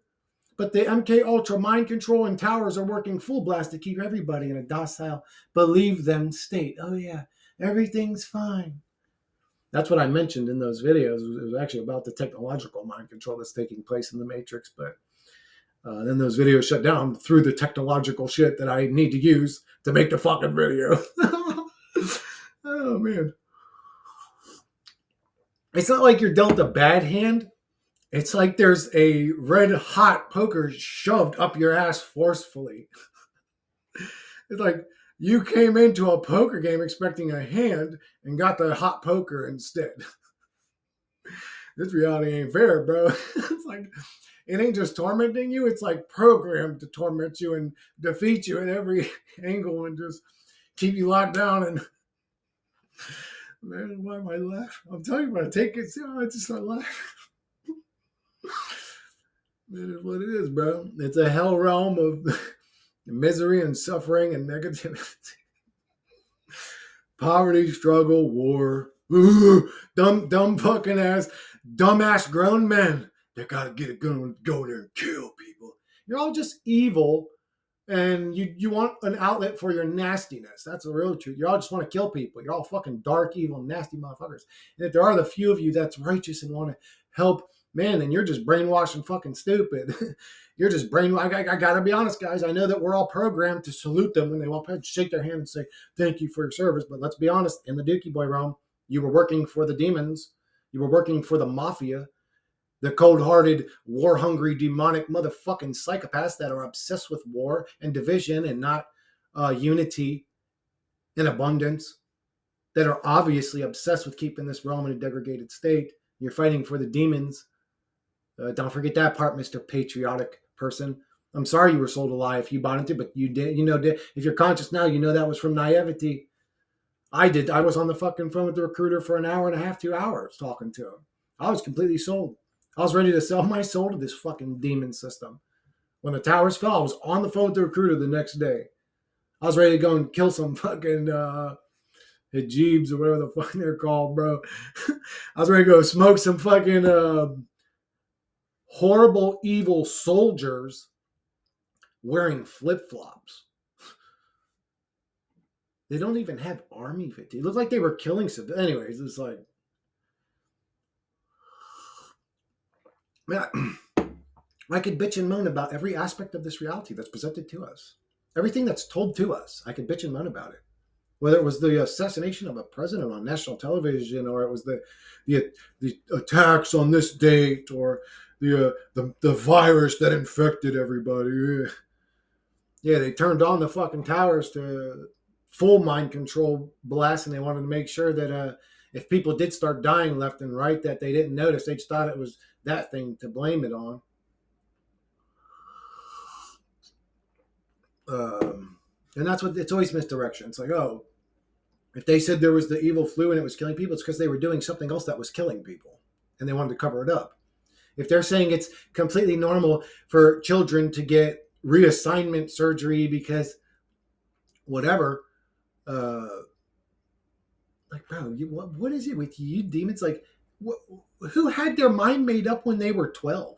Speaker 1: But the MK Ultra mind control and towers are working full blast to keep everybody in a docile, believe them state. Oh yeah, everything's fine. That's what I mentioned in those videos. It was actually about the technological mind control that's taking place in the Matrix, but then those videos shut down through the technological shit that I need to use to make the fucking video. Oh man. It's not like you're dealt a bad hand. It's like there's a red hot poker shoved up your ass forcefully. It's like you came into a poker game expecting a hand and got the hot poker instead. This reality ain't fair, bro. It's like it ain't just tormenting you, it's like programmed to torment you and defeat you at every angle and just keep you locked down. And man, why am I laughing? I'm telling you, when I take it, I just start laughing. It is what it is, bro. It's a hell realm of misery and suffering and negativity. Poverty, struggle, war. Ooh, dumb fucking ass, dumbass grown men that gotta get a gun and go there and kill people. You're all just evil, and you want an outlet for your nastiness. That's the real truth. You all just want to kill people. You're all fucking dark, evil, nasty motherfuckers. And if there are the few of you that's righteous and want to help, man, then you're just brainwashed and fucking stupid. You're just brainwashed. I gotta be honest, guys. I know that we're all programmed to salute them when they walk by, shake their hand and say thank you for your service. But let's be honest, in the Dookie Boy realm, you were working for the demons. You were working for the mafia, the cold-hearted, war-hungry, demonic motherfucking psychopaths that are obsessed with war and division and not unity and abundance, that are obviously obsessed with keeping this realm in a degraded state. You're fighting for the demons. Don't forget that part, Mr. Patriotic person. I'm sorry you were sold a lie if you bought into it, but you did. You know, if you're conscious now, you know that was from naivety. I did. I was on the fucking phone with the recruiter for an hour and a half, 2 hours talking to him. I was completely sold. I was ready to sell my soul to this fucking demon system. When the towers fell, I was on the phone with the recruiter the next day. I was ready to go and kill some fucking hijabs or whatever the fuck they're called, bro. I was ready to go smoke some fucking horrible, evil soldiers wearing flip-flops. They don't even have army fatigue. It looked like they were killing civilians. Anyways, it's like, man, I could bitch and moan about every aspect of this reality that's presented to us. Everything that's told to us, I could bitch and moan about it. Whether it was the assassination of a president on national television, or it was the attacks on this date, or the virus that infected everybody. Yeah, they turned on the fucking towers to full mind control blast, and they wanted to make sure that if people did start dying left and right, that they didn't notice. They just thought it was that thing to blame it on. And that's what it's always misdirection. It's like, oh, if they said there was the evil flu and it was killing people, it's because they were doing something else that was killing people, and they wanted to cover it up. If they're saying it's completely normal for children to get reassignment surgery because whatever, like, bro, what is it with you demons? Like, who had their mind made up when they were 12?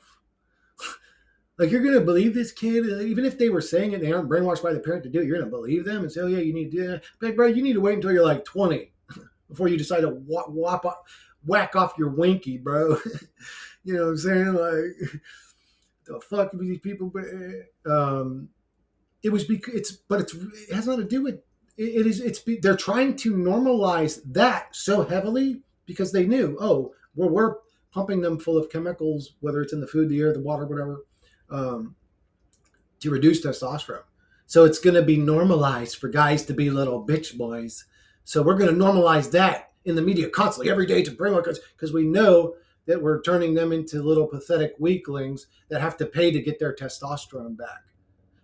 Speaker 1: Like, you're going to believe this kid, even if they were saying it, they aren't brainwashed by the parent to do it, you're going to believe them and say, oh, yeah, you need to do that. Like, bro, you need to wait until you're like 20 before you decide to whack off your winky, bro. You know what I'm saying? Like, the fuck with these people? It was because it has nothing to do with they're trying to normalize that so heavily because they knew, oh, we're pumping them full of chemicals, whether it's in the food, the air, the water, whatever, um, to reduce testosterone. So it's going to be normalized for guys to be little bitch boys. So we're going to normalize that in the media constantly every day to bring our kids because we know that we're turning them into little pathetic weaklings that have to pay to get their testosterone back,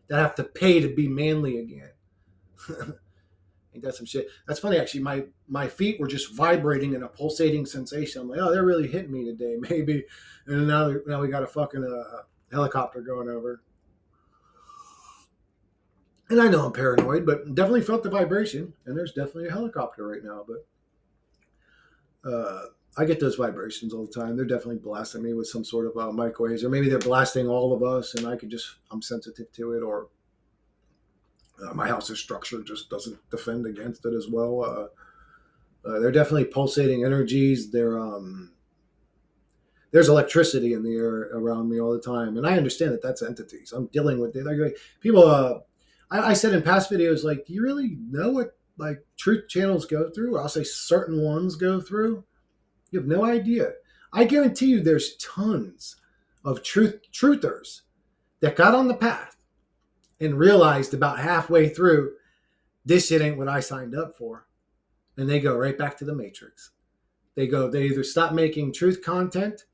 Speaker 1: that have to pay to be manly again. Ain't that some shit? That's funny, actually. My feet were just vibrating in a pulsating sensation. I'm like, oh, they're really hitting me today, maybe. And now we got a fucking helicopter going over. And I know I'm paranoid, but definitely felt the vibration. And there's definitely a helicopter right now. But I get those vibrations all the time. They're definitely blasting me with some sort of microwaves, or maybe they're blasting all of us, and I'm sensitive to it, or my house's structure just doesn't defend against it as well. They're definitely pulsating energies. There's electricity in the air around me all the time, and I understand that that's entities. I'm dealing with it. Like people. I said in past videos, like, do you really know what like truth channels go through? Or I'll say certain ones go through. You have no idea. I guarantee you, there's tons of truthers that got on the path and realized about halfway through this shit ain't what I signed up for, and they go right back to the matrix. They either stop making truth content,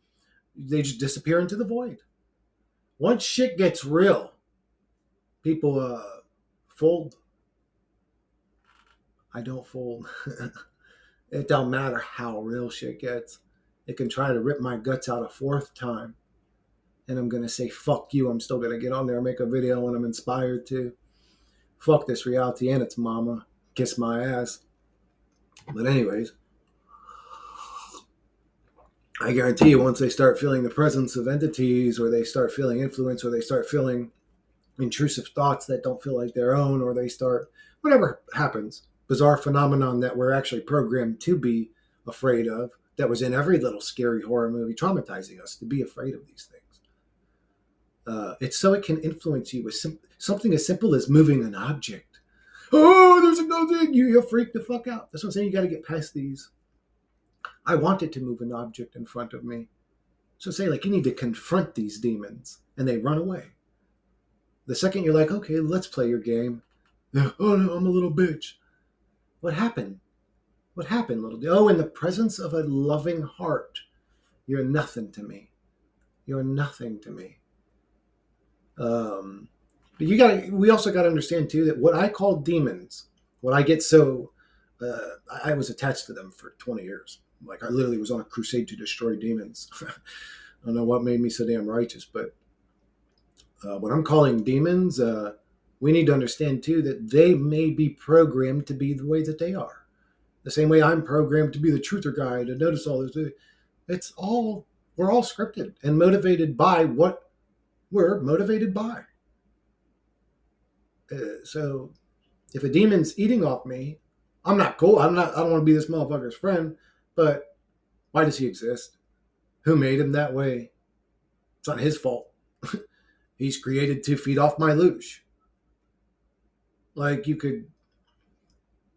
Speaker 1: they just disappear into the void. Once shit gets real, people fold. I don't fold. It don't matter how real shit gets. It can try to rip my guts out a fourth time, and I'm gonna say fuck you. I'm still gonna get on there and make a video when I'm inspired to. Fuck this reality and its mama. Kiss my ass. But anyways, I guarantee you, once they start feeling the presence of entities, or they start feeling influence, or they start feeling intrusive thoughts that don't feel like their own, or they start, whatever happens, bizarre phenomenon that we're actually programmed to be afraid of, that was in every little scary horror movie, traumatizing us to be afraid of these things. It's so it can influence you with something as simple as moving an object. Oh, there's a no thing. You'll freak the fuck out. That's what I'm saying. You got to get past these. I wanted to move an object in front of me. So say, like, you need to confront these demons, and they run away. The second you're like, okay, let's play your game. Oh no, I'm a little bitch. What happened? What happened, little? Oh, in the presence of a loving heart, you're nothing to me. You're nothing to me. But we also got to understand too that what I call demons, what I get so, I was attached to them for 20 years. Like, I literally was on a crusade to destroy demons. I don't know what made me so damn righteous, but what I'm calling demons, we need to understand too that they may be programmed to be the way that they are. The same way I'm programmed to be the truther guy, to notice all this. We're all scripted and motivated by what we're motivated by. So if a demon's eating off me, I'm not cool. I don't want to be this motherfucker's friend, but why does he exist? Who made him that way? It's not his fault. He's created to feed off my loosh. Like, you could,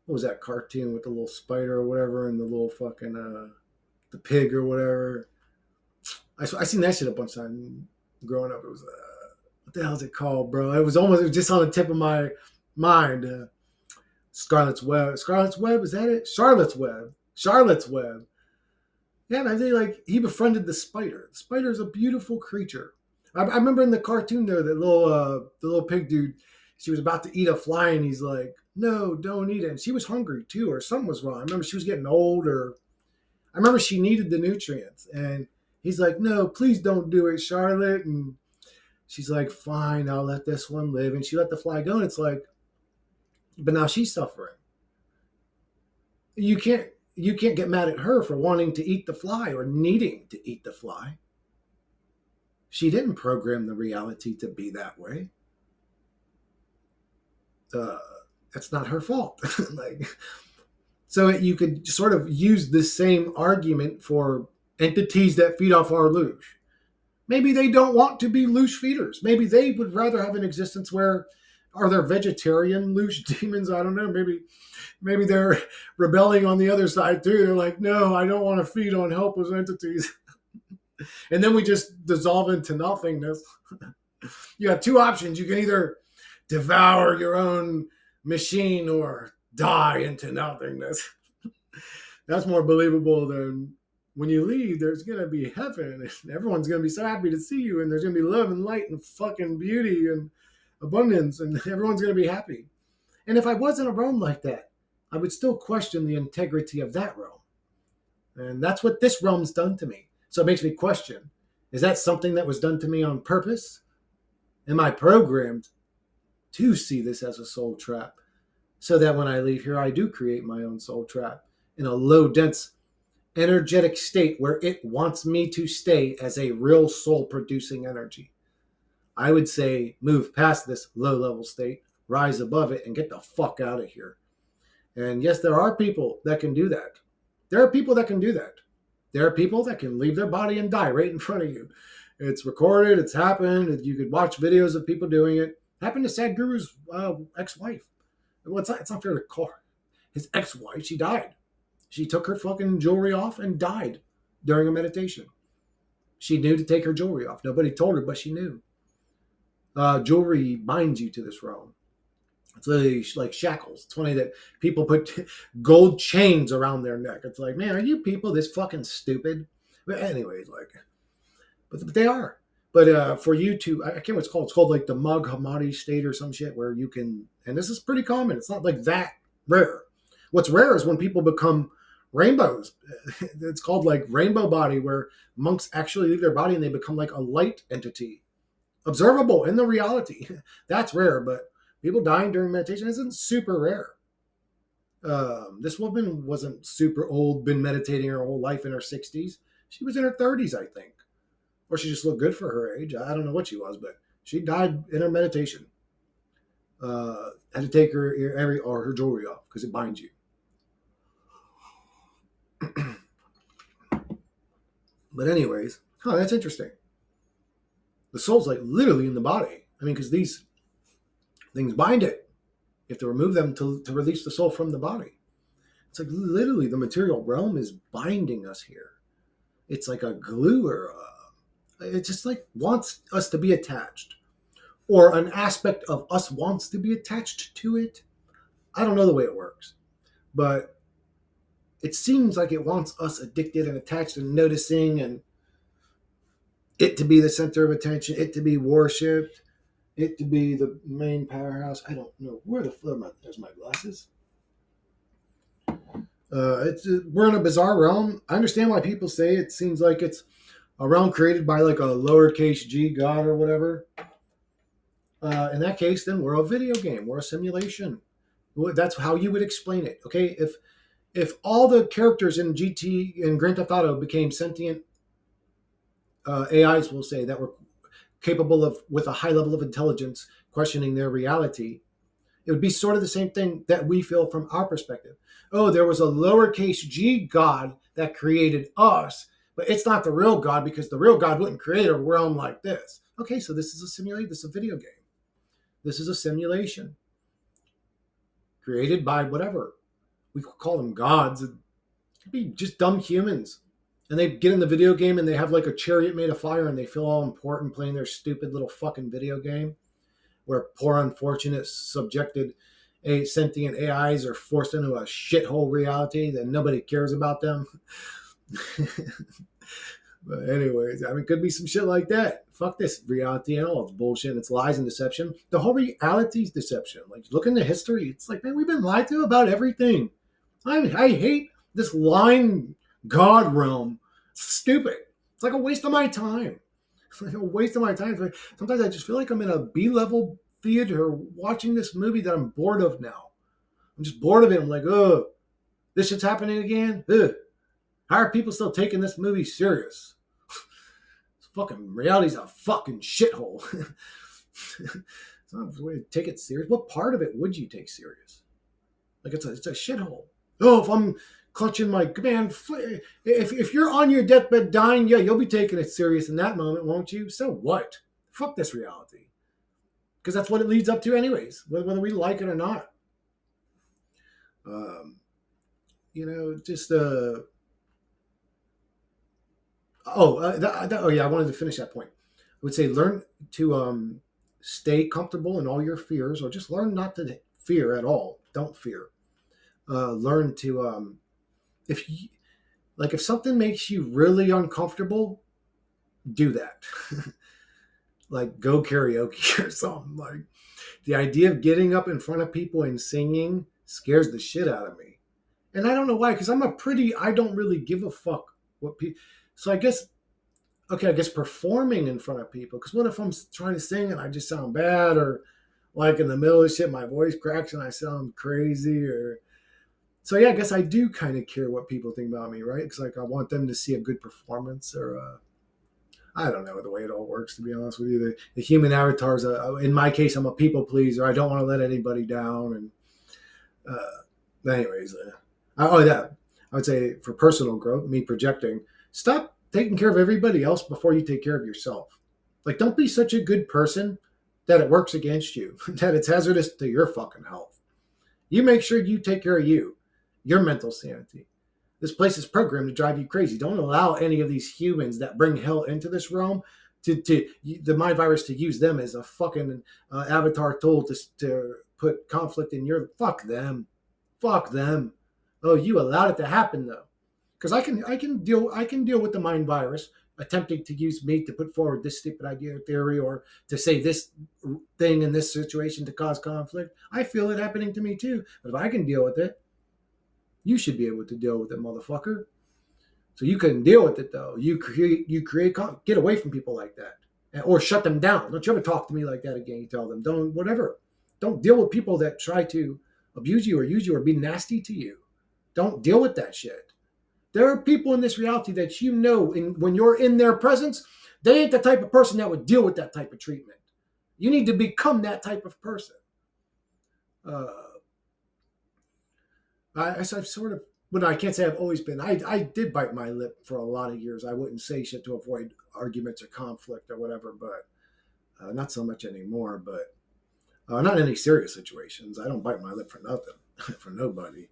Speaker 1: what was that cartoon with the little spider or whatever, and the little fucking the pig or whatever? I seen that shit a bunch of times growing up. It was what the hell is it called, bro? It was just on the tip of my mind. Scarlet's Web. Scarlet's Web, is that it? Charlotte's Web. Charlotte's Web. Yeah, and I think, like, he befriended the spider. The spider is a beautiful creature. I remember in the cartoon there, the little pig dude, she was about to eat a fly, and he's like, "No, don't eat it." And she was hungry too, or something was wrong. I remember she was getting old, or I remember she needed the nutrients, and he's like, "No, please don't do it, Charlotte." And she's like, "Fine, I'll let this one live." And she let the fly go, and it's like, but now she's suffering. You can't get mad at her for wanting to eat the fly or needing to eat the fly. She didn't program the reality to be that way. Uh, that's not her fault. Like, so you could sort of use the same argument for entities that feed off our loosh. Maybe they don't want to be loosh feeders. Maybe they would rather have an existence where, are there vegetarian loosh demons? I don't know. Maybe they're rebelling on the other side too. They're like, no, I don't want to feed on helpless entities. And then we just dissolve into nothingness. You have two options. You can either devour your own machine or die into nothingness. That's more believable than when you leave, there's going to be heaven and everyone's going to be so happy to see you and there's going to be love and light and fucking beauty and abundance and everyone's going to be happy. And if I was in a realm like that, I would still question the integrity of that realm. And that's what this realm's done to me. So it makes me question, is that something that was done to me on purpose? Am I programmed to see this as a soul trap so that when I leave here, I do create my own soul trap in a low, dense, energetic state where it wants me to stay as a real soul producing energy? I would say move past this low level state, rise above it, and get the fuck out of here. And yes, there are people that can do that. There are people that can do that. There are people that can leave their body and die right in front of you. It's recorded, it's happened. You could watch videos of people doing it. Happened to Sadhguru's ex-wife. Well, it's not fair to call her. His ex-wife, she died. She took her fucking jewelry off and died during a meditation. She knew to take her jewelry off. Nobody told her, but she knew. Jewelry binds you to this realm. It's really like shackles. It's funny that people put gold chains around their neck. It's like, man, are you people this fucking stupid? But anyways, like, but they are. But for you to, I can't what it's called. It's called like the Mug Hamadi state or some shit where you can, and this is pretty common. It's not like that rare. What's rare is when people become rainbows. It's called like rainbow body, where monks actually leave their body and they become like a light entity, observable in the reality. That's rare, but people dying during meditation isn't super rare. This woman wasn't super old, been meditating her whole life in her 60s. She was in her 30s, I think. Or she just looked good for her age. I don't know what she was, but she died in her meditation. Had to take her jewelry off because it binds you. But anyways, that's interesting. The soul's like literally in the body. I mean, because these things bind it. You have to remove them to release the soul from the body. It's like literally the material realm is binding us here. It's like a glue or it just like wants us to be attached. Or an aspect of us wants to be attached to it. I don't know the way it works. But it seems like it wants us addicted and attached and noticing and it to be the center of attention, it to be worshipped, it to be the main powerhouse. I don't know where the fuck there's my glasses. We're in a bizarre realm. I understand why people say it seems like it's a realm created by like a lowercase g god or whatever. In that case, then we're a video game. We're a simulation. That's how you would explain it. Okay, if all the characters in GT and Grand Theft Auto became sentient AIs, we'll say, that were capable of, with a high level of intelligence, questioning their reality, it would be sort of the same thing that we feel from our perspective. Oh, there was a lowercase g God that created us, but it's not the real God because the real God wouldn't create a realm like this. Okay, so this is a simulation. This is a video game. This is a simulation created by whatever. We could call them gods. It could be just dumb humans. And they get in the video game and they have like a chariot made of fire and they feel all important playing their stupid little fucking video game where poor unfortunate subjected sentient AIs are forced into a shithole reality that nobody cares about them. But anyways, I mean, it could be some shit like that. Fuck this reality and all. It's bullshit. It's lies and deception. The whole reality is deception. Like, look into history. It's like, man, we've been lied to about everything. I hate this lying God realm. It's stupid. It's like a waste of my time. It's like a waste of my time. Sometimes I just feel like I'm in a B-level theater watching this movie that I'm bored of now. I'm just bored of it. I'm like, oh, this shit's happening again? Ugh. How are people still taking this movie serious? Fucking reality's a fucking shithole. It's not a way to take it serious. What part of it would you take serious? Like it's a shithole. Oh, if I'm clutching my man, if you're on your deathbed dying, yeah, you'll be taking it serious in that moment, won't you? So what? Fuck this reality, because that's what it leads up to, anyways, whether we like it or not. Um, just oh yeah, I wanted to finish that point. I would say learn to stay comfortable in all your fears, or just learn not to fear at all. Don't fear. Learn to if you, like if something makes you really uncomfortable, do that. Like go karaoke or something. Like the idea of getting up in front of people and singing scares the shit out of me. And I don't know why, because I don't really give a fuck what people. So I guess, okay, I guess performing in front of people. Because what if I'm trying to sing and I just sound bad, or like in the middle of shit, my voice cracks and I sound crazy, or so yeah, I guess I do kind of care what people think about me, right? Because like I want them to see a good performance, or I don't know the way it all works. To be honest with you, the human avatars. In my case, I'm a people pleaser. I don't want to let anybody down, and anyways, oh yeah, I would say for personal growth, me projecting, stop taking care of everybody else before you take care of yourself. Like, don't be such a good person that it works against you, that it's hazardous to your fucking health. You make sure you take care of you, your mental sanity. This place is programmed to drive you crazy. Don't allow any of these humans that bring hell into this realm to the mind virus to use them as a fucking avatar tool to put conflict in your. Fuck them. Fuck them. Oh, you allowed it to happen though, because I can deal with the mind virus attempting to use me to put forward this stupid idea or theory, or to say this thing in this situation to cause conflict. I feel it happening to me too. But if I can deal with it, you should be able to deal with it, motherfucker. So you couldn't deal with it though. You create get away from people like that, or shut them down. Don't you ever talk to me like that again. You tell them don't whatever. Don't deal with people that try to abuse you or use you or be nasty to you. Don't deal with that shit. There are people in this reality that when you're in their presence, they ain't the type of person that would deal with that type of treatment. You need to become that type of person. Uh, I've sort of, but I can't say I've always been. I did bite my lip for a lot of years. I wouldn't say shit to avoid arguments or conflict or whatever, but not so much anymore. But not in any serious situations. I don't bite my lip for nothing, for nobody.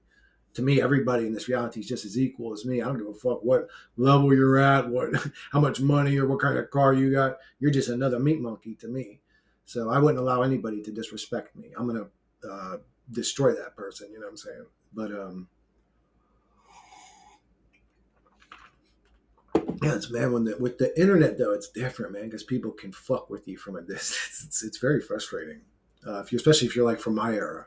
Speaker 1: To me, everybody in this reality is just as equal as me. I don't give a fuck what level you're at, what, how much money or what kind of car you got. You're just another meat monkey to me. So I wouldn't allow anybody to disrespect me. I'm gonna destroy that person. You know what I'm saying? But yeah, it's man. With the internet though, it's different, man, because people can fuck with you from a distance. It's very frustrating. Especially if you're like from my era,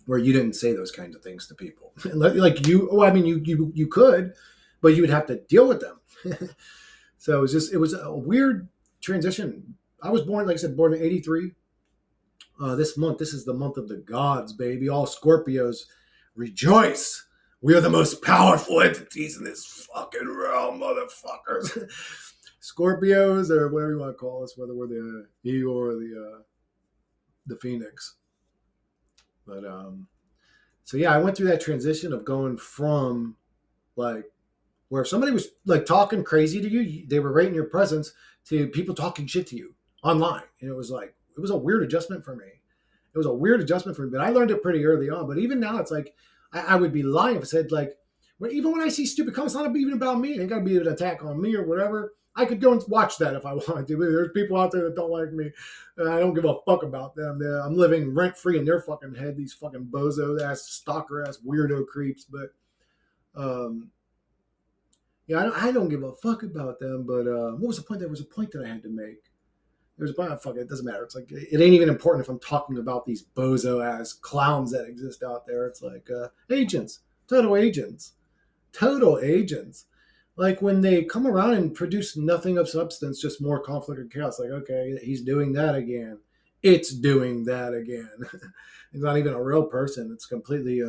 Speaker 1: where you didn't say those kinds of things to people. Like you, oh, I mean, you could, but you would have to deal with them. So it was a weird transition. I was born, like I said, born in '83. This is the month of the gods, baby. All Scorpios rejoice. We are the most powerful entities in this fucking realm, motherfuckers. Scorpios, or whatever you want to call us, whether we're the eagle or the phoenix. But so yeah, I went through that transition of going from like where if somebody was like talking crazy to you, they were right in your presence, to people talking shit to you online, and it was a weird adjustment for me. It was a weird adjustment for me, but I learned it pretty early on. But even now, it's like I would be lying if I said like, even when I see stupid comments, it's not even about me. It ain't got to be an attack on me or whatever. I could go and watch that if I wanted to. But there's people out there that don't like me, and I don't give a fuck about them. I'm living rent free in their fucking head. These fucking bozo ass, stalker ass, weirdo creeps. But um, yeah, I don't give a fuck about them. But what was the point? There was a point that I had to make. There's a point. Fuck it, it doesn't matter. It's like it ain't even important if I'm talking about these bozo ass clowns that exist out there. It's like agents, total agents, total agents. Like when they come around and produce nothing of substance, just more conflict and chaos. Like, okay, he's doing that again. It's doing that again. It's not even a real person. It's completely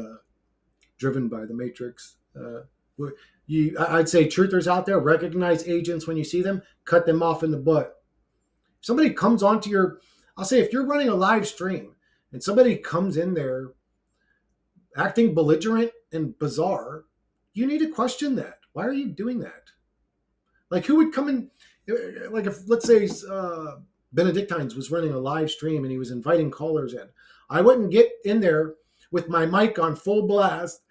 Speaker 1: driven by the matrix. I'd say truthers out there, recognize agents when you see them, cut them off in the butt. If somebody comes onto I'll say if you're running a live stream and somebody comes in there acting belligerent and bizarre, you need to question that. Why are you doing that? Like, who would come in? Like, if let's say Benedictines was running a live stream and he was inviting callers in, I wouldn't get in there with my mic on full blast,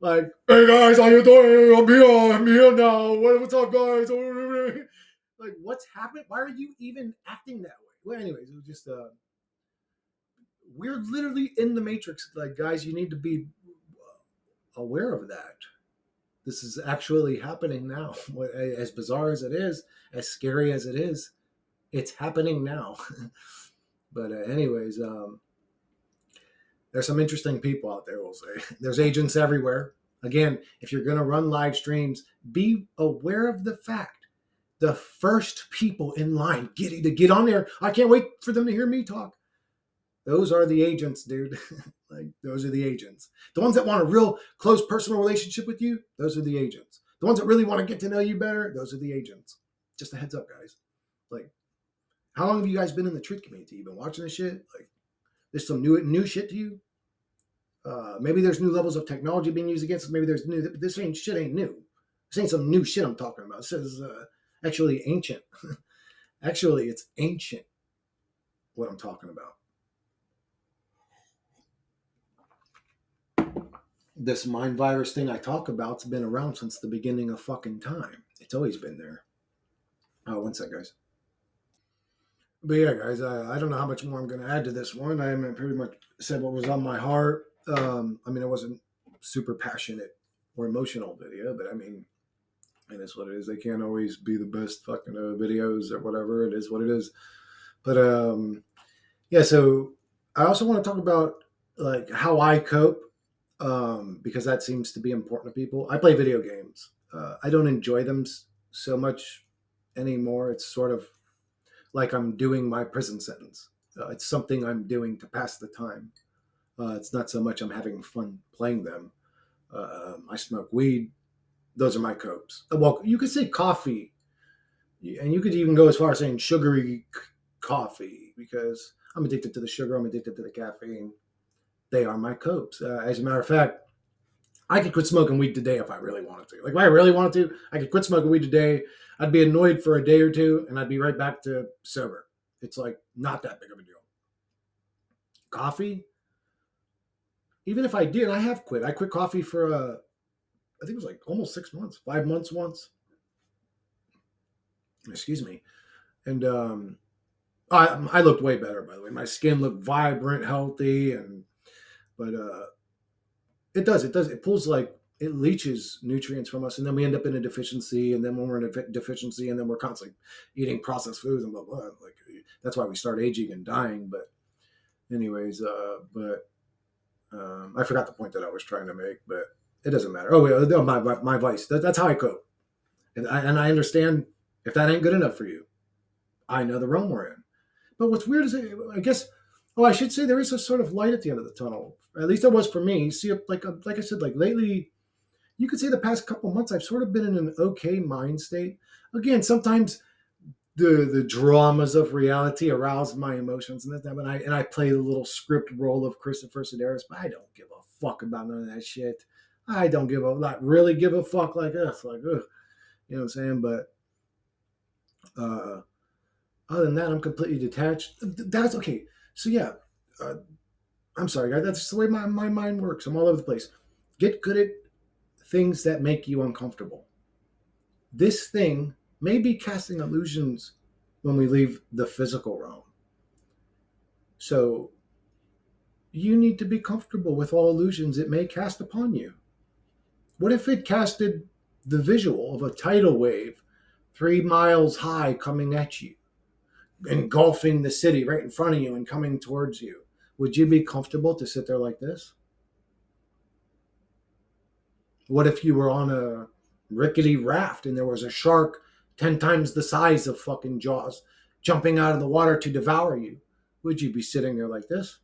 Speaker 1: like, "Hey guys, how you doing? I'm here now. What's up, guys?" Like, what's happening? Why are you even acting that way? Well, anyways, it was just we're literally in the matrix. Like, guys, you need to be aware of that. This is actually happening now. As bizarre as it is, as scary as it is, it's happening now. But anyways, there's some interesting people out there. We'll say there's agents everywhere. Again, if you're going to run live streams, be aware of the fact the first people in line get on there. I can't wait for them to hear me talk. Those are the agents, dude. Like, those are the agents. The ones that want a real close personal relationship with you, those are the agents. The ones that really want to get to know you better, those are the agents. Just a heads up, guys. Like, how long have you guys been in the truth community? You've been watching this shit? Like, there's some new shit to you? Maybe there's new levels of technology being used against us. Maybe there's new. This ain't new. This ain't some new shit I'm talking about. This is actually ancient. Actually, it's ancient what I'm talking about. This mind virus thing I talk about's been around since the beginning of fucking time. It's always been there. Oh, one sec, guys. But yeah, guys, I don't know how much more I'm going to add to this one. I pretty much said what was on my heart. I mean, it wasn't super passionate or emotional video, but I mean, it is what it is. They can't always be the best fucking videos or whatever. It is what it is. But yeah, so I also want to talk about like how I cope, because that seems to be important to people. I play video games. I don't enjoy them so much anymore. It's sort of like I'm doing my prison sentence. It's something I'm doing to pass the time. It's not so much I'm having fun playing them. I smoke weed. Those are my copes. Well, you could say coffee, and you could even go as far as saying sugary coffee, because I'm addicted to the sugar. I'm addicted to the caffeine. They are my copes. As a matter of fact, I could quit smoking weed today if I really wanted to. Like, if I really wanted to, I could quit smoking weed today. I'd be annoyed for a day or two, and I'd be right back to sober. It's like not that big of a deal. Coffee, even if I did, I have quit. I quit coffee for I think it was like almost 6 months, 5 months once. Excuse me. And I looked way better, by the way. My skin looked vibrant, healthy, and but it pulls, like, it leaches nutrients from us, and then we end up in a deficiency, and then when we're in a deficiency, and then we're constantly eating processed foods and blah blah. Like, that's why we start aging and dying. But anyways, I forgot the point that I was trying to make, but it doesn't matter. Oh, yeah, my vice. That's how I cope, and I understand if that ain't good enough for you. I know the realm we're in. But what's weird is, I guess, oh, I should say there is a sort of light at the end of the tunnel. At least there was for me. See, like I said, like lately, you could say the past couple months, I've sort of been in an okay mind state. Again, sometimes the dramas of reality arouse my emotions and that, and I play the little script role of Christopher Sedaris, but I don't give a fuck about none of that shit. I don't not really give a fuck, like ugh, you know what I'm saying? But uh, other than that, I'm completely detached. That's okay. So yeah, uh, I'm sorry, guys. That's just the way my mind works. I'm all over the place. Get good at things that make you uncomfortable. This thing may be casting illusions when we leave the physical realm. So you need to be comfortable with all illusions it may cast upon you. What if it casted the visual of a tidal wave 3 miles high coming at you, engulfing the city right in front of you and coming towards you? Would you be comfortable to sit there like this? What if you were on a rickety raft and there was a shark 10 times the size of fucking Jaws jumping out of the water to devour you? Would you be sitting there like this?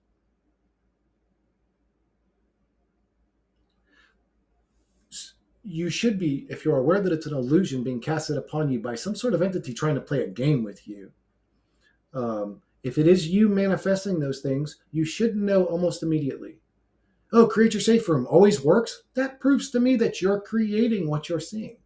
Speaker 1: You should be, if you're aware that it's an illusion being casted upon you by some sort of entity trying to play a game with you. If it is you manifesting those things, you should know almost immediately. Oh, create your safe room always works. That proves to me that you're creating what you're seeing.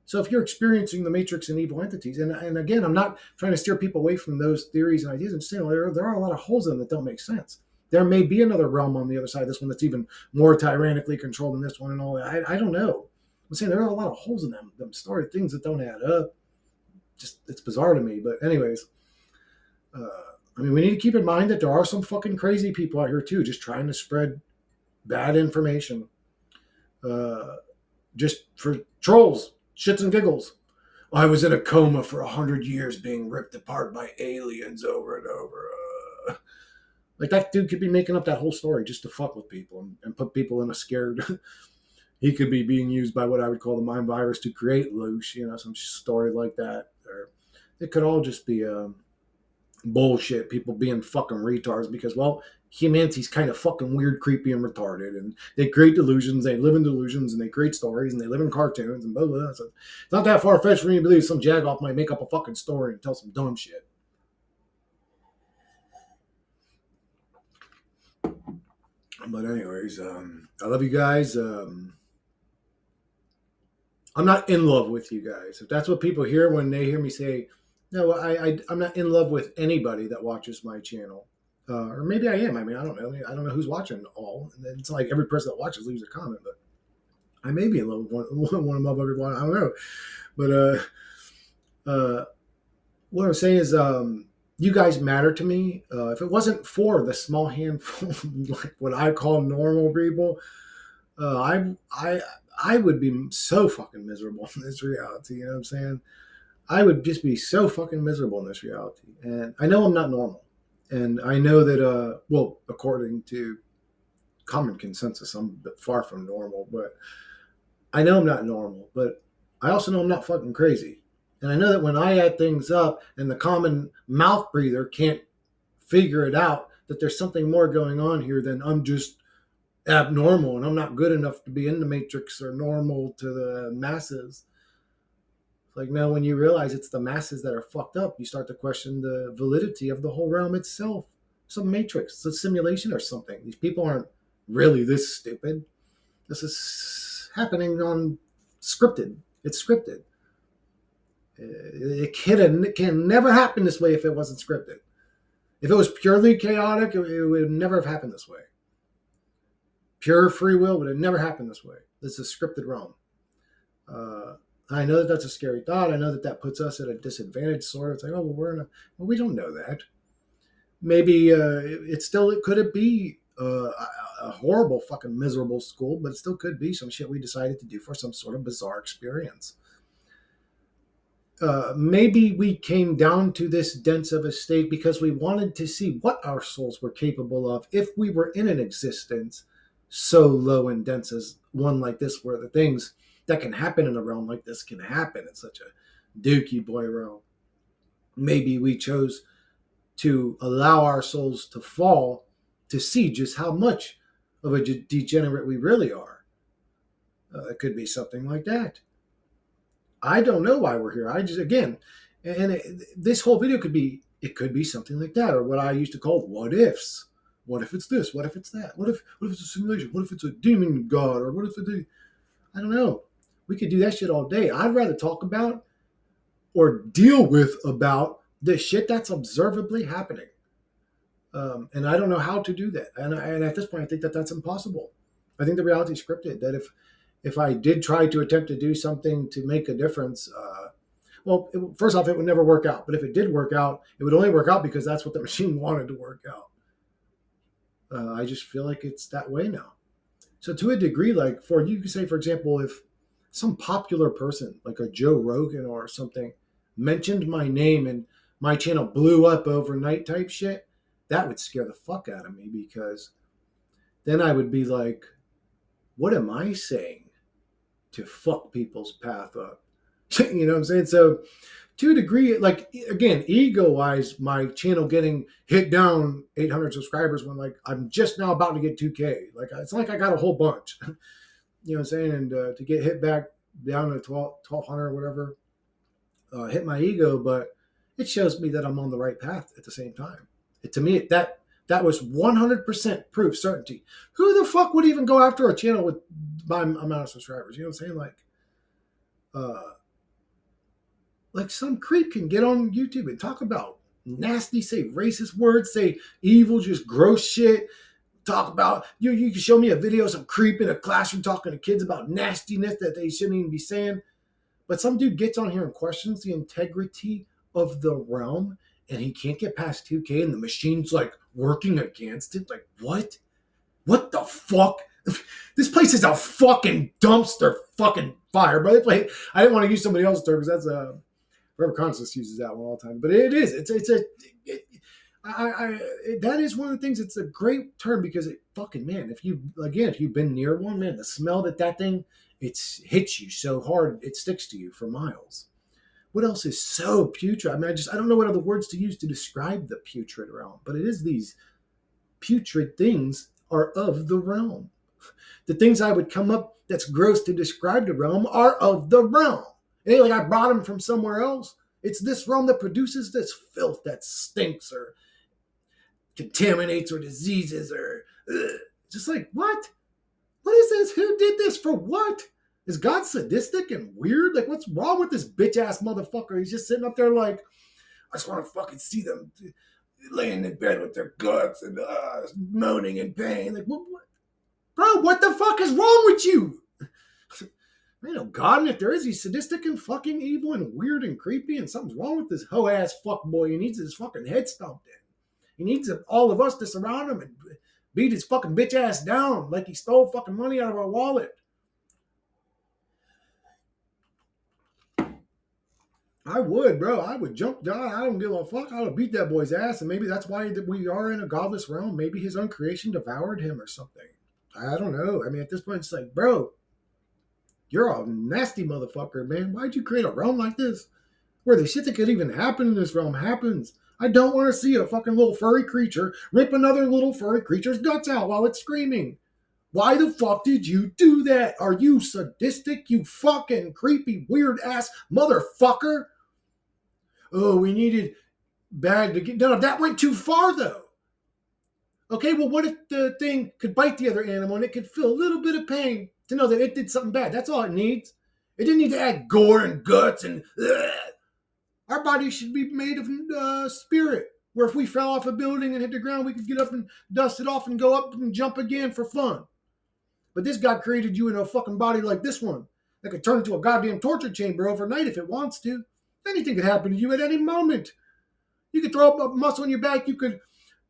Speaker 1: So if you're experiencing the matrix and evil entities, and again, I'm not trying to steer people away from those theories and ideas. I'm saying there are a lot of holes in them that don't make sense. There may be another realm on the other side of this one that's even more tyrannically controlled than this one and all that. I don't know. I'm saying there are a lot of holes in them things that don't add up. Just, it's bizarre to me. But anyways, I mean, we need to keep in mind that there are some fucking crazy people out here too, just trying to spread bad information, uh, just for trolls, shits and giggles. I was in a coma for 100 years, being ripped apart by aliens over and over. Like that dude could be making up that whole story just to fuck with people and put people in a scared. He could be being used by what I would call the mind virus to create loose, some story like that. Or it could all just be bullshit. People being fucking retards because, well, humanity's kind of fucking weird, creepy, and retarded, and they create delusions. They live in delusions, and they create stories, and they live in cartoons, and blah blah. Blah. So it's not that far fetched for me to believe some jagoff might make up a fucking story and tell some dumb shit. But anyways, I love you guys. I'm not in love with you guys. If that's what people hear when they hear me say, no, I'm not in love with anybody that watches my channel. Or maybe I am. I mean, I don't know. I don't know who's watching all. And it's not like every person that watches leaves a comment, but I may be in love with one of my motherfuckers. I don't know. But what I'm saying is, you guys matter to me. If it wasn't for the small handful, like what I call normal people, I would be so fucking miserable in this reality. You know what I'm saying? I would just be so fucking miserable in this reality. And I know I'm not normal. And I know that, well, according to common consensus, I'm a bit far from normal, but I know I'm not normal, but I also know I'm not fucking crazy. And I know that when I add things up and the common mouth breather can't figure it out, that there's something more going on here than I'm just abnormal and I'm not good enough to be in the matrix or normal to the masses. Like now, when you realize it's the masses that are fucked up, you start to question the validity of the whole realm itself. Some matrix, it's a simulation or something. These people aren't really this stupid. This is happening on scripted. It's scripted. It can never happen this way if it wasn't scripted. If it was purely chaotic, it would never have happened this way. Pure free will would have never happened this way. This is a scripted realm. I know that that's a scary thought. I know that that puts us at a disadvantage, sort of. It's like, oh, well, we don't know that. Maybe it could it be a horrible, fucking miserable school, but it still could be some shit we decided to do for some sort of bizarre experience. Maybe we came down to this dense of a state because we wanted to see what our souls were capable of if we were in an existence so low and dense as one like this, where the things that can happen in a realm like this can happen in such a dookie boy realm. Maybe we chose to allow our souls to fall to see just how much of a degenerate we really are. It could be something like that. I don't know why we're here. I just, again, and this whole video it could be something like that, or what I used to call what ifs. What if it's this? What if it's that? What if it's a simulation? What if it's a demon god? Or what if it's I don't know. We could do that shit all day. I'd rather talk about or deal with about the shit that's observably happening. And I don't know how to do that. And at this point, I think that that's impossible. I think the reality is scripted. That if I did try to attempt to do something to make a difference, well, first off, it would never work out. But if it did work out, it would only work out because that's what the machine wanted to work out. I just feel like it's that way now. So to a degree, like you could say, for example, if some popular person like a Joe Rogan or something mentioned my name and my channel blew up overnight type shit, that would scare the fuck out of me because then I would be like, what am I saying to fuck people's path up? You know what I'm saying? So to a degree, like again, ego wise, my channel getting hit down 800 subscribers when like I'm just now about to get 2K. Like it's not like I got a whole bunch. You know what I'm saying? And to get hit back down to 1200 or whatever, hit my ego, but it shows me that I'm on the right path at the same time. To me, that was 100% proof, certainty. Who the fuck would even go after a channel with my amount of subscribers? You know what I'm saying? Like some creep can get on YouTube and talk about nasty, say racist words, say evil, just gross shit. Talk about you can show me a video of some creep in a classroom talking to kids about nastiness that they shouldn't even be saying. But some dude gets on here and questions the integrity of the realm and he can't get past 2K, and the machine's like working against it. Like, what? What the fuck? This place is a fucking dumpster fucking fire. But I didn't want to use somebody else's term because that's Forever Conscious uses that one all the time. But it is. It's a. That is one of the things. It's a great term because it fucking, man. If you've been near one, man, the smell that thing, it's hits you so hard it sticks to you for miles. What else is so putrid? I mean, I don't know what other words to use to describe the putrid realm, but it is these putrid things are of the realm. The things I would come up that's gross to describe the realm are of the realm. It ain't like I brought them from somewhere else. It's this realm that produces this filth that stinks or contaminates or diseases or just like, what? What is this? Who did this for what? Is God sadistic and weird? Like, what's wrong with this bitch ass motherfucker? He's just sitting up there like, I just want to fucking see them laying in bed with their guts and moaning in pain. Like, what? Bro, what the fuck is wrong with you? I know God, and if there is, he's sadistic and fucking evil and weird and creepy, and something's wrong with this hoe ass fuck boy. He needs his fucking head stomped in. He needs all of us to surround him and beat his fucking bitch ass down like he stole fucking money out of our wallet. I would, bro. I would jump down. I don't give a fuck. I would beat that boy's ass, and maybe that's why we are in a godless realm. Maybe his uncreation devoured him or something. I don't know. I mean, at this point, it's like, bro, you're a nasty motherfucker, man. Why'd you create a realm like this? Where the shit that could even happen in this realm happens. I don't want to see a fucking little furry creature rip another little furry creature's guts out while it's screaming. Why the fuck did you do that? Are you sadistic, you fucking creepy, weird ass motherfucker? Oh, we needed bad to get. No, that went too far though. Okay, well, what if the thing could bite the other animal and it could feel a little bit of pain to know that it did something bad? That's all it needs. It didn't need to add gore and guts and. Ugh. Our body should be made of spirit, where if we fell off a building and hit the ground, we could get up and dust it off and go up and jump again for fun. But this God created you in a fucking body like this one that could turn into a goddamn torture chamber overnight if it wants to. Anything could happen to you at any moment. You could throw up a muscle in your back. You could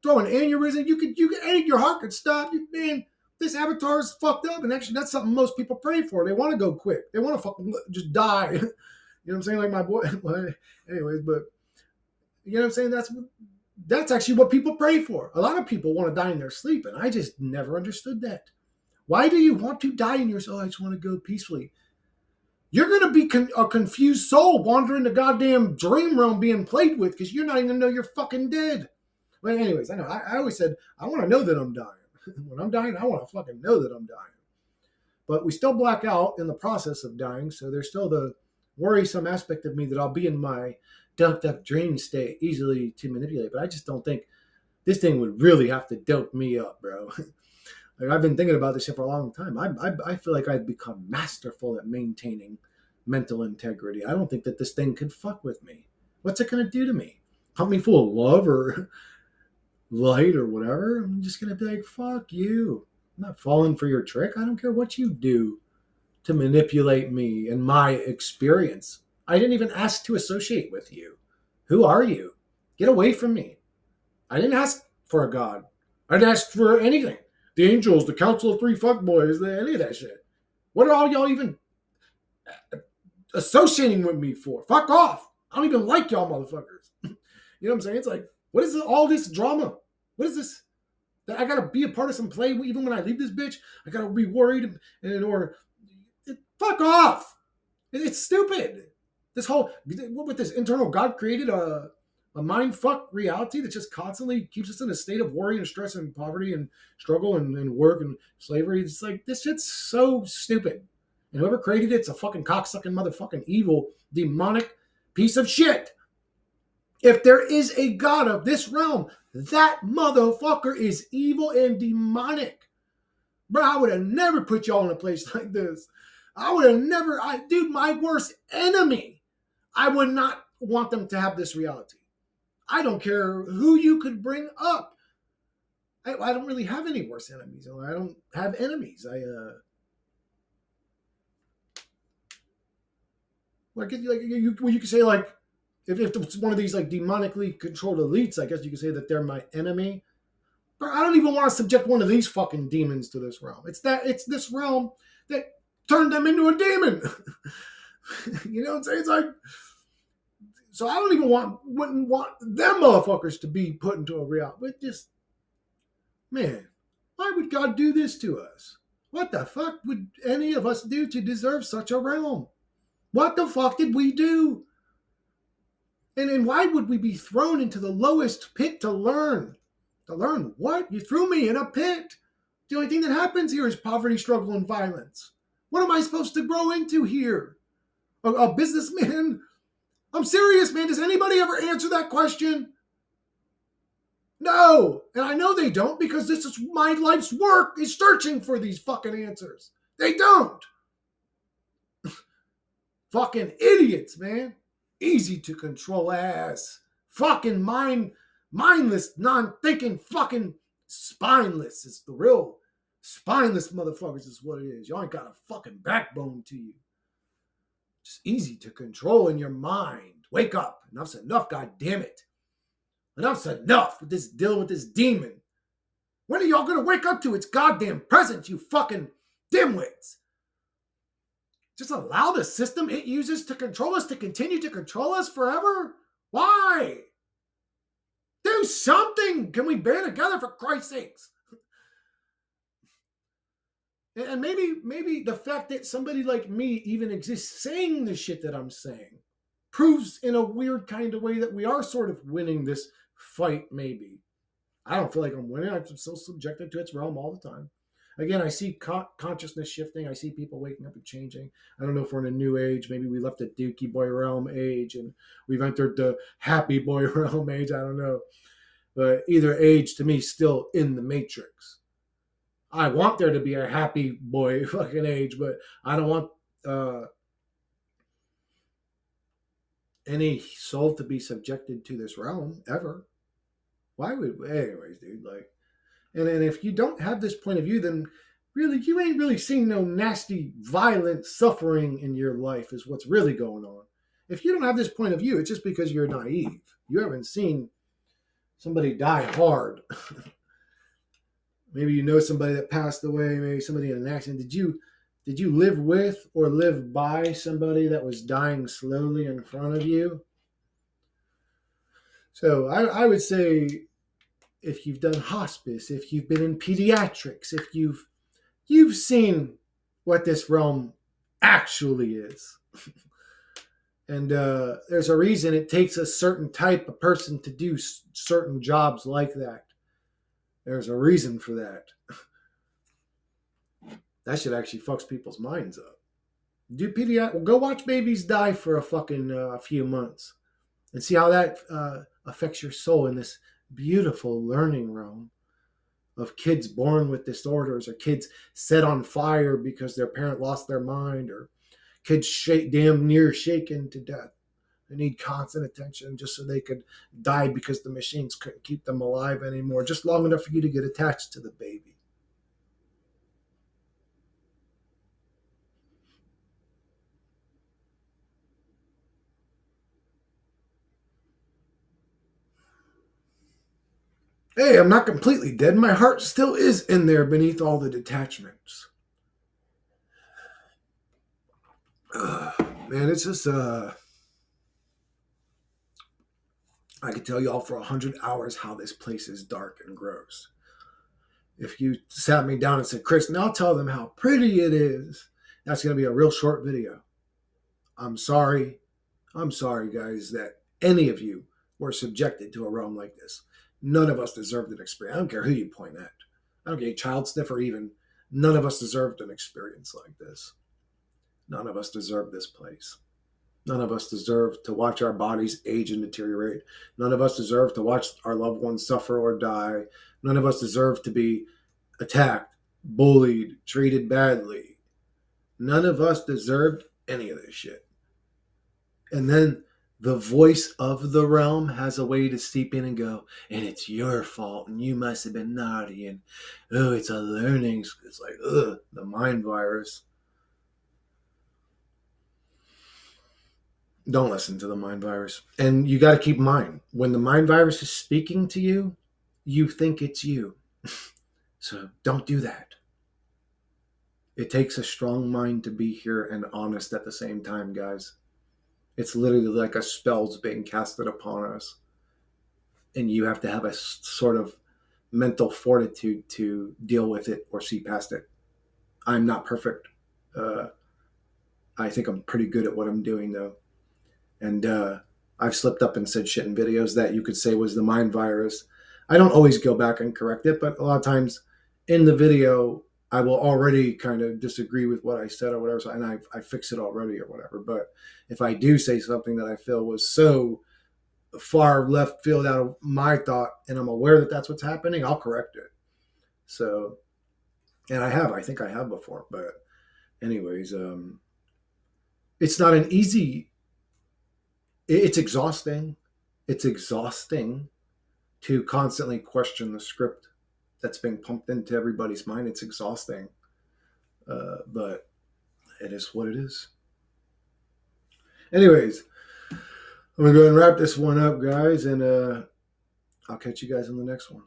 Speaker 1: throw an aneurysm. Your heart could stop. Man, this avatar is fucked up. And actually, that's something most people pray for. They want to go quick. They want to fucking just die. You know what I'm saying? Like my boy. Well, anyways, but you know what I'm saying? That's actually what people pray for. A lot of people want to die in their sleep, and I just never understood that. Why do you want to die in your soul? I just want to go peacefully. You're going to be a confused soul wandering the goddamn dream realm being played with because you're not even going to know you're fucking dead. Well, anyways, I know. I always said, I want to know that I'm dying. When I'm dying, I want to fucking know that I'm dying. But we still black out in the process of dying, so there's still the worrisome aspect of me that I'll be in my dunked up dream state easily to manipulate. But I just don't think this thing would really have to dope me up, bro. Like, I've been thinking about this shit for a long time. I feel like I've become masterful at maintaining mental integrity. I don't think that this thing could fuck with me. What's it going to do to me? Pump me full of love or light or whatever? I'm just going to be like, fuck you. I'm not falling for your trick. I don't care what you do to manipulate me and my experience. I didn't even ask to associate with you. Who are you? Get away from me. I didn't ask for a god. I didn't ask for anything. The angels, the council of three fuckboys, any of that shit. What are all y'all even associating with me for? Fuck off. I don't even like y'all motherfuckers. You know what I'm saying? It's like, what is all this drama? What is this? That I gotta be a part of some play even when I leave this bitch? I gotta be worried fuck off. It's stupid. This whole, what with this internal God created a mind fuck reality that just constantly keeps us in a state of worry and stress and poverty and struggle and work and slavery. It's like, this shit's so stupid. And whoever created it's a fucking cocksucking motherfucking evil, demonic piece of shit. If there is a God of this realm, that motherfucker is evil and demonic. Bro, I would have never put y'all in a place like this. I would have never, dude, my worst enemy, I would not want them to have this reality. I don't care who you could bring up. I don't really have any worse enemies. I don't have enemies. Like you could say like If it's one of these like demonically controlled elites, I guess you could say that they're my enemy. But I don't even want to subject one of these fucking demons to this realm. It's this realm that turned them into a demon. You know what I'm saying? It's like, so I don't even wouldn't want them motherfuckers to be put into a realm. But just, man, why would God do this to us? What the fuck would any of us do to deserve such a realm? What the fuck did we do? And why would we be thrown into the lowest pit to learn? To learn what? You threw me in a pit. The only thing that happens here is poverty, struggle, and violence. What am I supposed to grow into here? A businessman? I'm serious, man. Does anybody ever answer that question? No. And I know they don't because this is my life's work is searching for these fucking answers. They don't. Fucking idiots, man. Easy to control ass. Fucking mindless, non-thinking, fucking spineless. It's the real spineless motherfuckers is what it is. Y'all ain't got a fucking backbone to you. Just easy to control in your mind. Wake up. Enough's enough, god damn it. Enough's enough with this deal with this demon. When are y'all gonna wake up to its goddamn presence, you fucking dimwits? Just allow the system it uses to control us to continue to control us forever? Why? Do something! Can we band together for Christ's sakes? And maybe the fact that somebody like me even exists saying the shit that I'm saying proves in a weird kind of way that we are sort of winning this fight, maybe. I don't feel like I'm winning. I'm still subjected to its realm all the time. Again, I see consciousness shifting. I see people waking up and changing. I don't know if we're in a new age. Maybe we left the Dookie Boy realm age and we've entered the Happy Boy realm age. I don't know. But either age to me still in the matrix. I want there to be a Happy Boy fucking age, but I don't want any soul to be subjected to this realm ever. Why would, anyways, dude? Like, and if you don't have this point of view, then really you ain't really seen no nasty, violent suffering in your life is what's really going on. If you don't have this point of view, it's just because you're naive. You haven't seen somebody die hard. Maybe you know somebody that passed away, maybe somebody in an accident. Did you live with or live by somebody that was dying slowly in front of you? So I would say if you've done hospice, if you've been in pediatrics, if you've seen what this realm actually is. And there's a reason it takes a certain type of person to do certain jobs like that. There's a reason for that. That shit actually fucks people's minds up. Do pediatric? Go watch babies die for a fucking few months, and see how that affects your soul in this beautiful learning realm of kids born with disorders, or kids set on fire because their parent lost their mind, or kids damn near shaken to death. They need constant attention just so they could die because the machines couldn't keep them alive anymore, just long enough for you to get attached to the baby. Hey, I'm not completely dead. My heart still is in there beneath all the detachments. Man, it's just I could tell y'all for 100 hours how this place is dark and gross. If you sat me down and said, Chris, now tell them how pretty it is, that's going to be a real short video. I'm sorry. I'm sorry, guys, that any of you were subjected to a realm like this. None of us deserved an experience. I don't care who you point at. I don't care, child sniffer even. None of us deserved an experience like this. None of us deserve this place. None of us deserve to watch our bodies age and deteriorate. None of us deserve to watch our loved ones suffer or die. None of us deserve to be attacked, bullied, treated badly. None of us deserved any of this shit. And then the voice of the realm has a way to seep in and go, and it's your fault, and you must have been naughty, and oh, it's a learning. It's like, ugh, the mind virus. Don't listen to the mind virus. And you got to keep in mind when the mind virus is speaking to you, you think it's you. So don't do that. It takes a strong mind to be here and honest at the same time, guys. It's literally like a spell's being casted upon us. And you have to have a sort of mental fortitude to deal with it or see past it. I'm not perfect. Uh, I think I'm pretty good at what I'm doing, though. And I've slipped up and said shit in videos that you could say was the mind virus. I don't always go back and correct it, but a lot of times in the video, I will already kind of disagree with what I said or whatever, and I fix it already or whatever. But if I do say something that I feel was so far left field out of my thought, and I'm aware that that's what's happening, I'll correct it. So, and I think I have before. But anyways, it's not an easy. It's exhausting. It's exhausting to constantly question the script that's being pumped into everybody's mind. It's exhausting, but it is what it is. Anyways, I'm gonna go ahead and wrap this one up, guys, and I'll catch you guys in the next one.